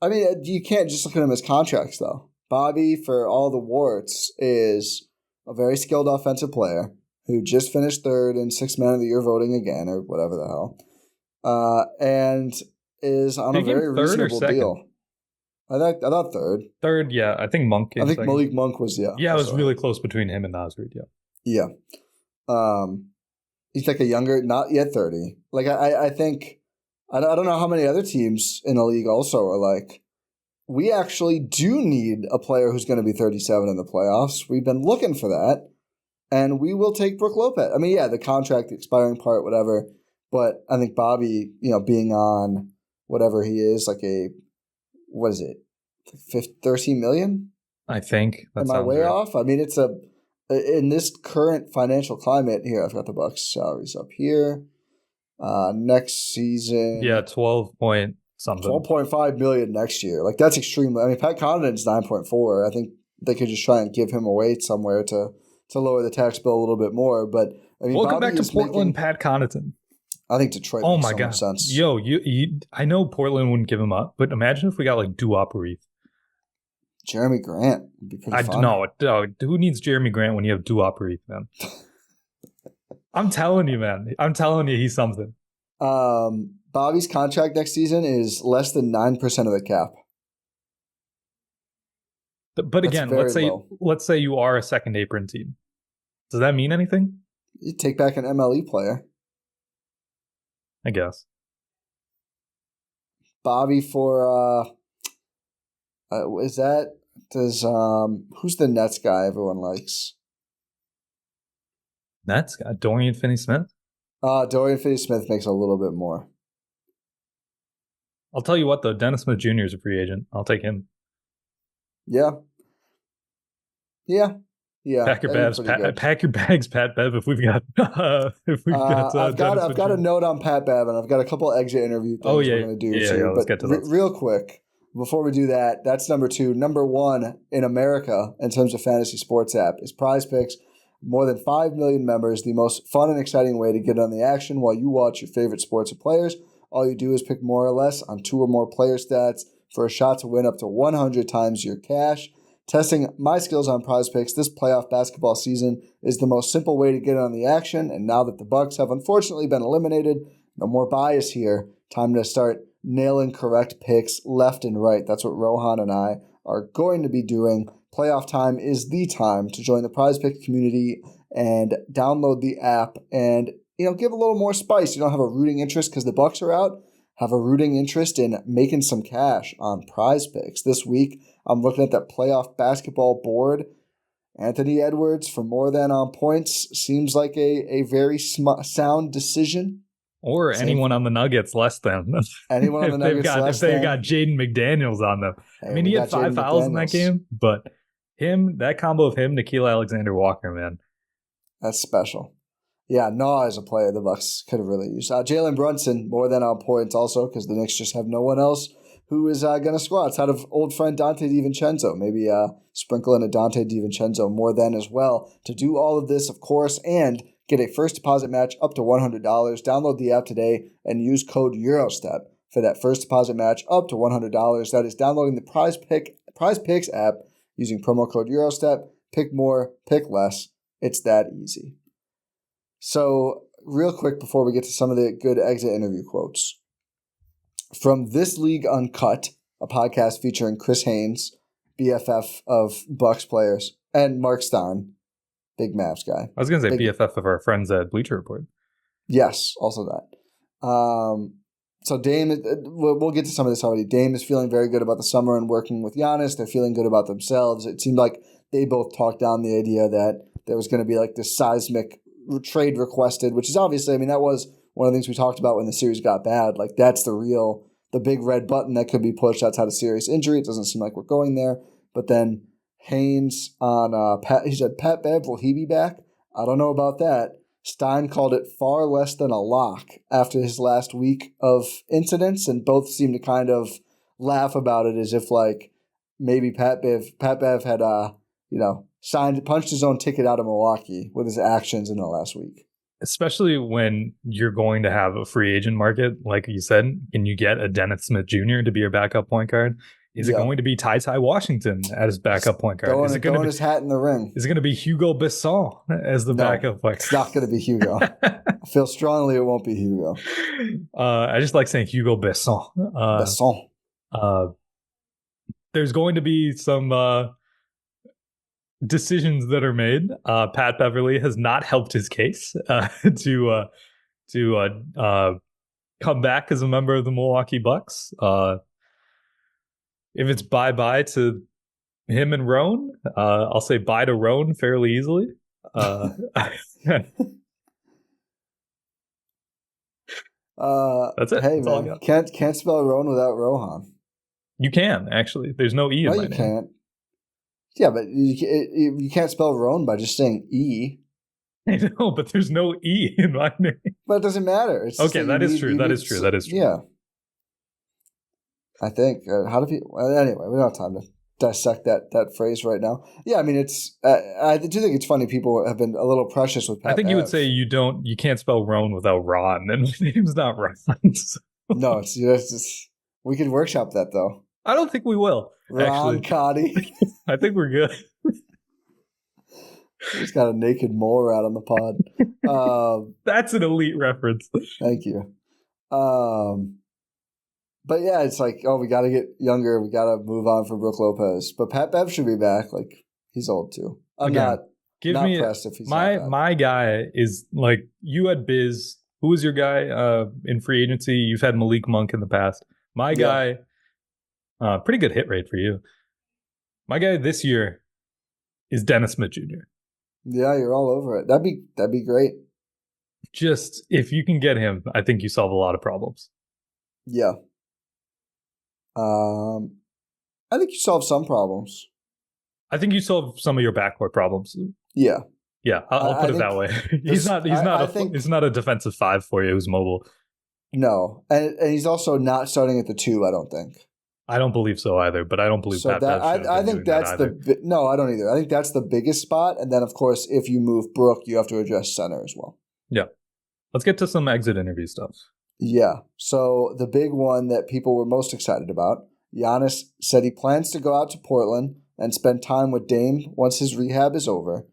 I mean, you can't just look at him as contracts, though. Bobby, for all the warts, is a very skilled offensive player who just finished third in Sixth Man of the Year voting again, or whatever the hell, and is on a very reasonable deal. I thought third. Third, yeah. I think Monk. I think second. Malik Monk was, yeah. Yeah, it was really close between him and Nas Reed, yeah. Yeah. He's like a younger, not yet 30. Like, I think, I don't know how many other teams in the league also are like, we actually do need a player who's going to be 37 in the playoffs. We've been looking for that, and we will take Brook Lopez. I mean, yeah, the contract, the expiring part, whatever. But I think Bobby, being on whatever he is, like what is it, 13 million? I think. Am I way off? I mean, it's in this current financial climate here, I've got the Bucks salaries up here. Next season. Yeah, 12.5 million next year. Like, that's extremely. I mean, Pat Connaughton's 9.4. I think they could just try and give him away somewhere to lower the tax bill a little bit more. But I mean, welcome back to Portland, Pat Connaughton. I think Detroit makes so much sense. Yo, I know Portland wouldn't give him up, but imagine if we got like Duop or Reef. Jeremy Grant would be pretty fun. No, who needs Jeremy Grant when you have Duop or Reef, man? I'm telling you, man. I'm telling you, he's something. Bobby's contract next season is less than 9% of the cap. But again, let's say you are a second apron team. Does that mean anything? You take back an MLE player. I guess. Bobby for who's the Nets guy everyone likes? Nets guy, Dorian Finney-Smith? Dorian Finney-Smith makes a little bit more. I'll tell you what though, Dennis Smith Jr. is a free agent. I'll take him. Yeah. Pack your bags, Pat Bev. If we've got, I've got a note on Pat Bev, and I've got a couple exit interview things we're going to do too. Yeah, let's get to that. Real quick, before we do that, that's number 2. Number 1 in America in terms of fantasy sports app is Prize Picks. More than 5 million members, the most fun and exciting way to get on the action while you watch your favorite sports or players. All you do is pick more or less on 2 or more player stats for a shot to win up to 100 times your cash. Testing my skills on Prize Picks this playoff basketball season is the most simple way to get on the action, and now that the Bucks have unfortunately been eliminated, no more bias here. Time to start nailing correct picks left and right. That's what Rohan and I are going to be doing. Playoff time is the time to join the Prize Picks community and download the app and give a little more spice. You don't have a rooting interest because the Bucks are out. Have a rooting interest in making some cash on Prize Picks. This week, I'm looking at that playoff basketball board. Anthony Edwards for more than on points seems like a very sound decision. Or anyone on the Nuggets less than. Anyone on the Nuggets less than. If they've got Jaden McDaniels on them. Hey, I mean, he had 5 fouls in that game, but that combo of him, Nickeil Alexander-Walker, man. That's special. Yeah, Nah is a player the Bucks could have really used. Jalen Brunson, more than on points also, because the Knicks just have no one else who is going to score outside of old friend Dante DiVincenzo. Maybe sprinkle in a Dante DiVincenzo more than as well. To do all of this, of course, and Get a first deposit match up to $100. Download the app today and use code EUROSTEP for that first deposit match up to $100. That is downloading the Prize Picks app using promo code EUROSTEP. Pick more, pick less. It's that easy. So, real quick before we get to some of the good exit interview quotes. From This League Uncut, a podcast featuring Chris Haynes, BFF of Bucks players, and Mark Stein, big Mavs guy. I was going to say BFF of our friends at Bleacher Report. Yes, also that. So Dame, we'll get to some of this already. Dame is feeling very good about the summer and working with Giannis. They're feeling good about themselves. It seemed like they both talked down the idea that there was going to be like this seismic trade requested, which is obviously, I mean, that was one of the things we talked about when the series got bad. Like that's the big red button that could be pushed outside a serious injury. It doesn't seem like we're going there. But then Haynes on he said, Pat Bev, will he be back? I don't know about that. Stein called it far less than a lock after his last week of incidents, and both seemed to kind of laugh about it as if like maybe Pat Bev had punched his own ticket out of Milwaukee with his actions in the last week. Especially when you're going to have a free agent market, like you said, and you get a Dennis Smith Jr. to be your backup point guard. Is it going to be Ty Washington as backup point guard? Is it going to be his hat in the ring? Is it going to be Hugo Besson as the backup point guard? It's not going to be Hugo. I feel strongly it won't be Hugo. I just like saying Hugo Besson. There's going to be some decisions that are made. Pat Beverly has not helped his case to come back as a member of the Milwaukee Bucks. If it's bye-bye to him and Roan, I'll say bye to Roan fairly easily. That's it. Hey, That's man, can't spell Roan without Rohan. You can, actually. There's no E in my name. No, you can't. Yeah, but you can't spell Roan by just saying E. I know, but there's no E in my name. But it doesn't matter. It's okay, that is true. That is true. Yeah. I think. Anyway, we don't have time to dissect that phrase right now. Yeah, I mean, it's. I do think it's funny. People have been a little precious with Pat. I think you would say you can't spell Roan without Ron, and my name's not Ron. So. No, it's just. We could workshop that though. I don't think we will. Rohan Katti. I think we're good. He's got a naked mole rat on the pod. That's an elite reference. Thank you. But yeah, it's like, we got to get younger. We got to move on from Brook Lopez. But Pat Bev should be back. Like, he's old too. I'm not pressed if he's my guy is like, you had Biz. Who was your guy in free agency? You've had Malik Monk in the past. My guy, pretty good hit rate for you. My guy this year is Dennis Smith Jr. Yeah, you're all over it. That'd be great. Just if you can get him, I think you solve a lot of problems. Yeah. I think you solve some problems. I think you solve some of your backcourt problems. Yeah. Yeah, I'll put it that way. He's not a defensive five for you who's mobile. No, and he's also not starting at the 2. I don't think. I don't believe so either, but I don't believe Pat Bev. I think that's no, I don't either. I think that's the biggest spot, and then of course, if you move Brook, you have to address center as well. Yeah, let's get to some exit interview stuff. Yeah, so the big one that people were most excited about, Giannis said he plans to go out to Portland and spend time with Dame once his rehab is over.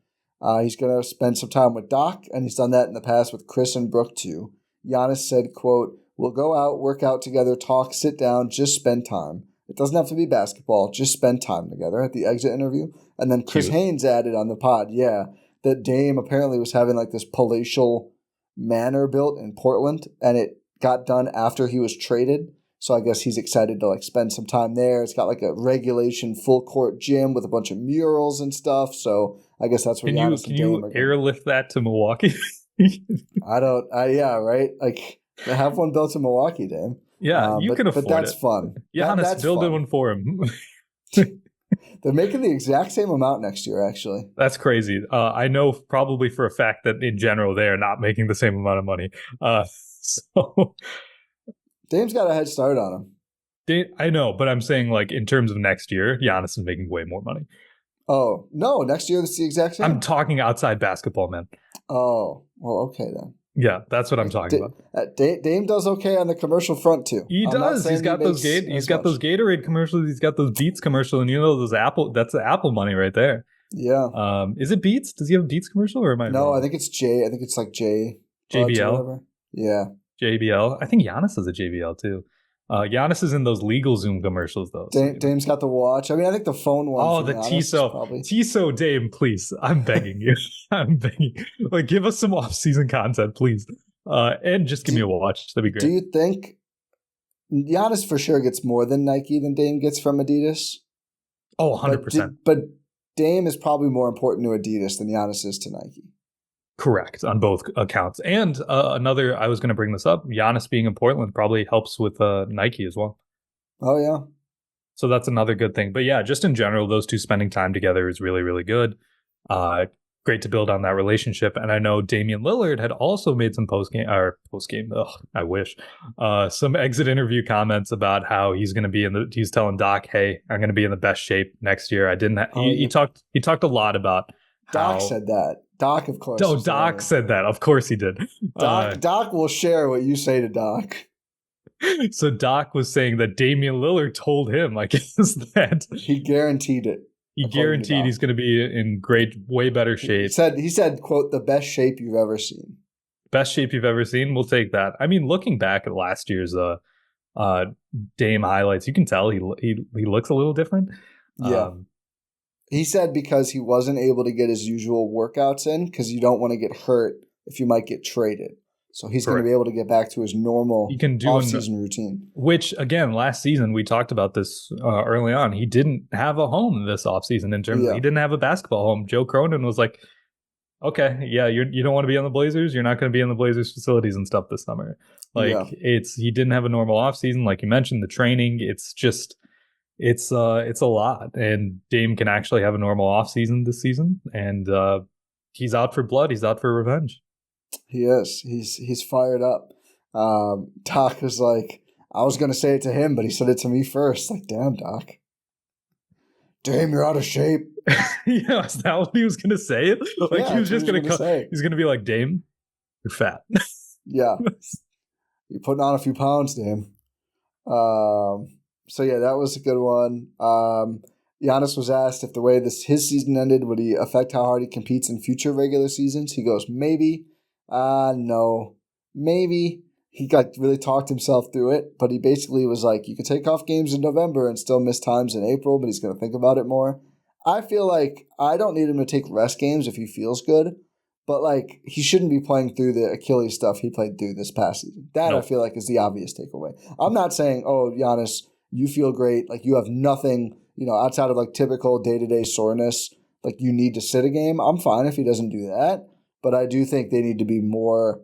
He's going to spend some time with Doc, and he's done that in the past with Chris and Brook too. Giannis said, quote, "We'll go out, work out together, talk, sit down, just spend time. It doesn't have to be basketball, just spend time together," at the exit interview. And then Chris Haynes added on the pod, that Dame apparently was having like this palatial manor built in Portland, and it got done after he was traded. So I guess he's excited to like spend some time there. It's got like a regulation full court gym with a bunch of murals and stuff. So I guess that's what Giannis and Dame are doing. Can you airlift that to Milwaukee? Right? Like, have one built in Milwaukee, Dame. Yeah, you can afford it. But that's fun. Giannis, build one for him. They're making the exact same amount next year, actually. That's crazy. I know probably for a fact that in general they are not making the same amount of money. So Dame's got a head start on him. I know, but I'm saying like in terms of next year, Giannis is making way more money. Oh, no, next year it's the exact same. I'm talking outside basketball, man. Oh, well, okay then. Yeah, that's what I'm talking about. Dame does okay on the commercial front too. He does. He's got those Gatorade commercials. He's got those Beats commercial, and those Apple. That's the Apple money right there. Yeah. Is it Beats? Does he have a Beats commercial, or am I? No, wrong? I think it's J. I think it's like JBL. Yeah. JBL. I think Giannis has a JBL too. Giannis is in those Legal Zoom commercials though. Dame's got the watch. I mean, I think the phone one. Oh, the Tissot Dame, please. I'm begging you. I'm begging you. Like, give us some off-season content, please. And just give me a watch. That'd be great. Do you think Giannis for sure gets more than Nike than Dame gets from Adidas? Oh, 100%. But Dame is probably more important to Adidas than Giannis is to Nike. Correct on both accounts. And another, I was going to bring this up, Giannis being in Portland probably helps with Nike as well. Oh, yeah. So that's another good thing. But yeah, just in general, those two spending time together is really, really good. Great to build on that relationship. And I know Damian Lillard had also made some post-game. I wish. Some exit interview comments about how he's going to be he's telling Doc, hey, I'm going to be in the best shape next year. He talked a lot about Doc said that. Doc, of course. Oh, Doc said that. Of course he did. Doc will share what you say to Doc. So Doc was saying that Damian Lillard told him, I guess, that he guaranteed it. He guaranteed he's going to be in way better shape. He said, quote, the best shape you've ever seen. Best shape you've ever seen? We'll take that. I mean, looking back at last year's Dame highlights, you can tell he looks a little different. Yeah. He said because he wasn't able to get his usual workouts in because you don't want to get hurt if you might get traded. So he's going to be able to get back to his normal off-season routine. Which, again, last season, we talked about this early on. He didn't have a home this offseason in terms of he didn't have a basketball home. Joe Cronin was like, okay, yeah, you don't want to be on the Blazers. You're not going to be in the Blazers facilities and stuff this summer. He didn't have a normal offseason. Like you mentioned, the training, it's a lot. And Dame can actually have a normal offseason this season. And he's out for blood. He's out for revenge. He is. He's fired up. Doc was like, I was going to say it to him, but he said it to me first. Like, damn, Doc. Dame, you're out of shape. Yeah, is that what he was going to say? Like, he was just going to come. He's going to be like, Dame, you're fat. Yeah. You're putting on a few pounds, Dame. So, yeah, that was a good one. Giannis was asked if the way his season ended, would he affect how hard he competes in future regular seasons? He goes, maybe. No. Maybe. He really talked himself through it, but he basically was like, you could take off games in November and still miss times in April, but he's going to think about it more. I feel like I don't need him to take rest games if he feels good, but like he shouldn't be playing through the Achilles stuff he played through this past season. That I feel like is the obvious takeaway. I'm not saying, oh, Giannis, you feel great. Like you have nothing, outside of like typical day-to-day soreness, like you need to sit a game. I'm fine if he doesn't do that, but I do think they need to be more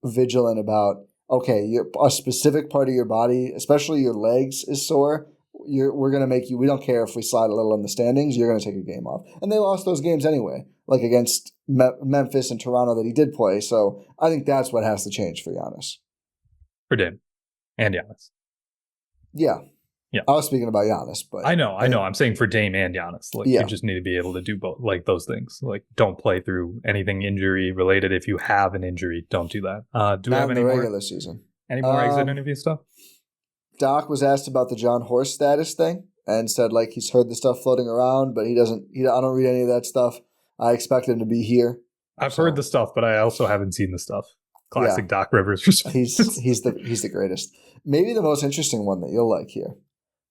vigilant about, okay, a specific part of your body, especially your legs, is sore. We're going to make you, we don't care if we slide a little in the standings, you're going to take a game off. And they lost those games anyway, like against Memphis and Toronto that he did play. So I think that's what has to change for Giannis. For Dame and Giannis. Yeah. Yeah. I was speaking about Giannis, but I know. I'm saying for Dame and Giannis, you just need to be able to do both, like those things. Like, don't play through anything injury related. If you have an injury, don't do that. Do we have any more regular season? Any more exit interview stuff? Doc was asked about the John Horst status thing and said like he's heard the stuff floating around, but I don't read any of that stuff. I expect him to be here. I've heard the stuff, but I also haven't seen the stuff. Classic Doc Rivers. He's the greatest. Maybe the most interesting one that you'll like here.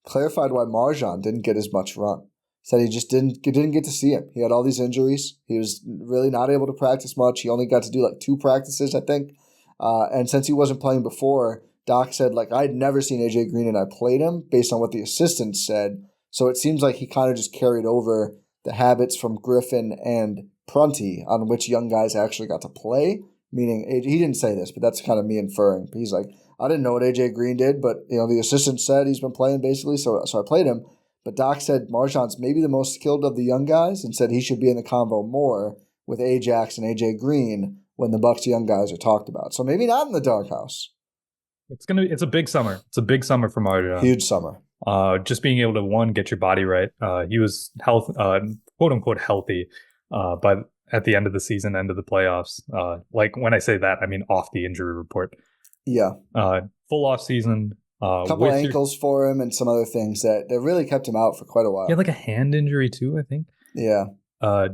Clarified why MarJon didn't get as much run. Said he just didn't get to see him. He had all these injuries. He was really not able to practice much. He only got to do like 2 practices, I think. And since he wasn't playing before, Doc said, like, I'd never seen AJ Green and I played him based on what the assistants said. So it seems like he kind of just carried over the habits from Griffin and Prunty on which young guys actually got to play. Meaning, he didn't say this, but that's kind of me inferring. But he's like, I didn't know what AJ Green did, but the assistant said he's been playing basically, so I played him. But Doc said MarJon's maybe the most skilled of the young guys and said he should be in the convo more with Ajax and AJ Green when the Bucks young guys are talked about. So maybe not in the doghouse. It's a big summer. It's a big summer for MarJon. Huge summer. Just being able to get your body right. He was quote unquote healthy but at the end of the season, end of the playoffs. Like when I say that, I mean off the injury report. Yeah. Full off season. Couple ankles for him and some other things that really kept him out for quite a while. Yeah, like a hand injury too, I think. Yeah.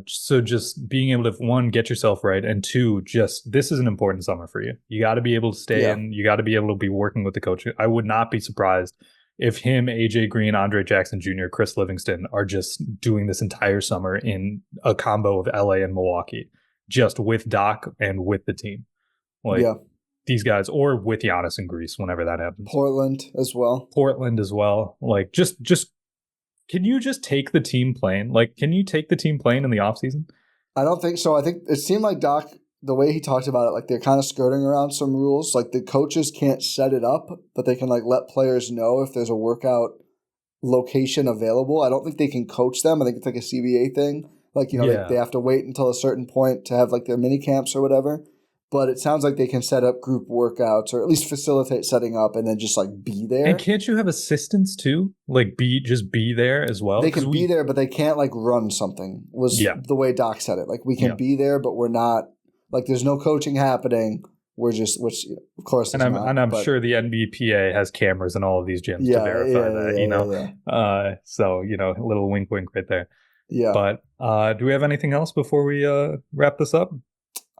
So just being able to, one, get yourself right, and two, just this is an important summer for you. You got to be able to stay in. You got to be able to be working with the coach. I would not be surprised if him, AJ Green, Andre Jackson Jr., Chris Livingston are just doing this entire summer in a combo of LA and Milwaukee, just with Doc and with the team. Like these guys, or with Giannis in Greece whenever that happens. Portland as well. Like just can you just take the team playing? Like, can you take the team playing in the offseason? I don't think so. I think it seemed like Doc, the way he talked about it, like they're kind of skirting around some rules. Like the coaches can't set it up, but they can like let players know if there's a workout location available. I don't think they can coach them. I think it's like a CBA thing. Like, they have to wait until a certain point to have like their mini camps or whatever. But it sounds like they can set up group workouts or at least facilitate setting up and then just like be there. And can't you have assistants too? Like just be there as well? They can be there, but they can't like run something was the way Doc said it. Like we can be there, but we're not like there's no coaching happening. We're just, which of course, and I'm sure the NBPA has cameras in all of these gyms to verify that, So, a little wink right there. Yeah. But do we have anything else before we wrap this up?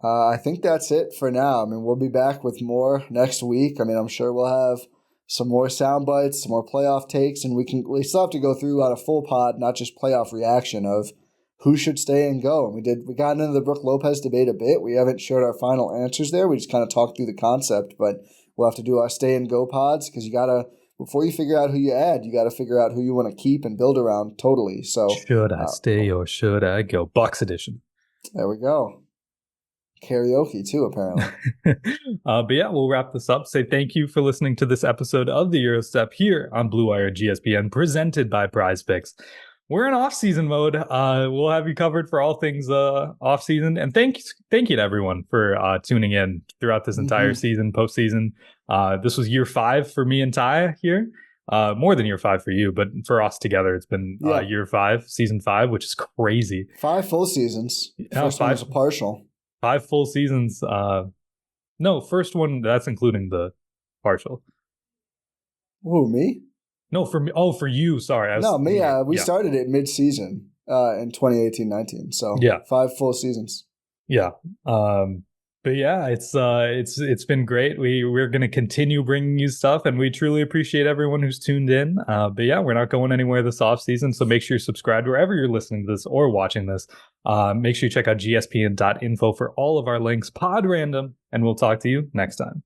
I think that's it for now. I mean, we'll be back with more next week. I mean, I'm sure we'll have some more sound bites, some more playoff takes, and we still have to go through on a full pod, not just playoff reaction of who should stay and go. And we got into the Brook Lopez debate a bit. We haven't shared our final answers there. We just kind of talked through the concept, but we'll have to do our stay and go pods because before you figure out who you add, you got to figure out who you want to keep and build around totally. So should I stay or should I go? Bucks edition. There we go. Karaoke too, apparently. But yeah, we'll wrap this up. Say thank you for listening to this episode of the Gyro Step here on Blue Wire GSPN, presented by Prize Picks. We're in off-season mode. We'll have you covered for all things off-season. And thank you to everyone for tuning in throughout this entire season, postseason. This was year 5 for me and Ty here. More than year 5 for you, but for us together, it's been year 5, season 5, which is crazy. 5 full seasons. First one was a partial. 5 full seasons. No, first one, that's including the partial. Who, me? No, for me. Oh, for you. Sorry. We started it mid-season in 2018-19. So 5 full seasons. Yeah. But yeah, it's been great. We're going to continue bringing you stuff, and we truly appreciate everyone who's tuned in. But yeah, we're not going anywhere this off season, so make sure you're subscribed wherever you're listening to this or watching this. Make sure you check out gspn.info for all of our links, pod random, and we'll talk to you next time.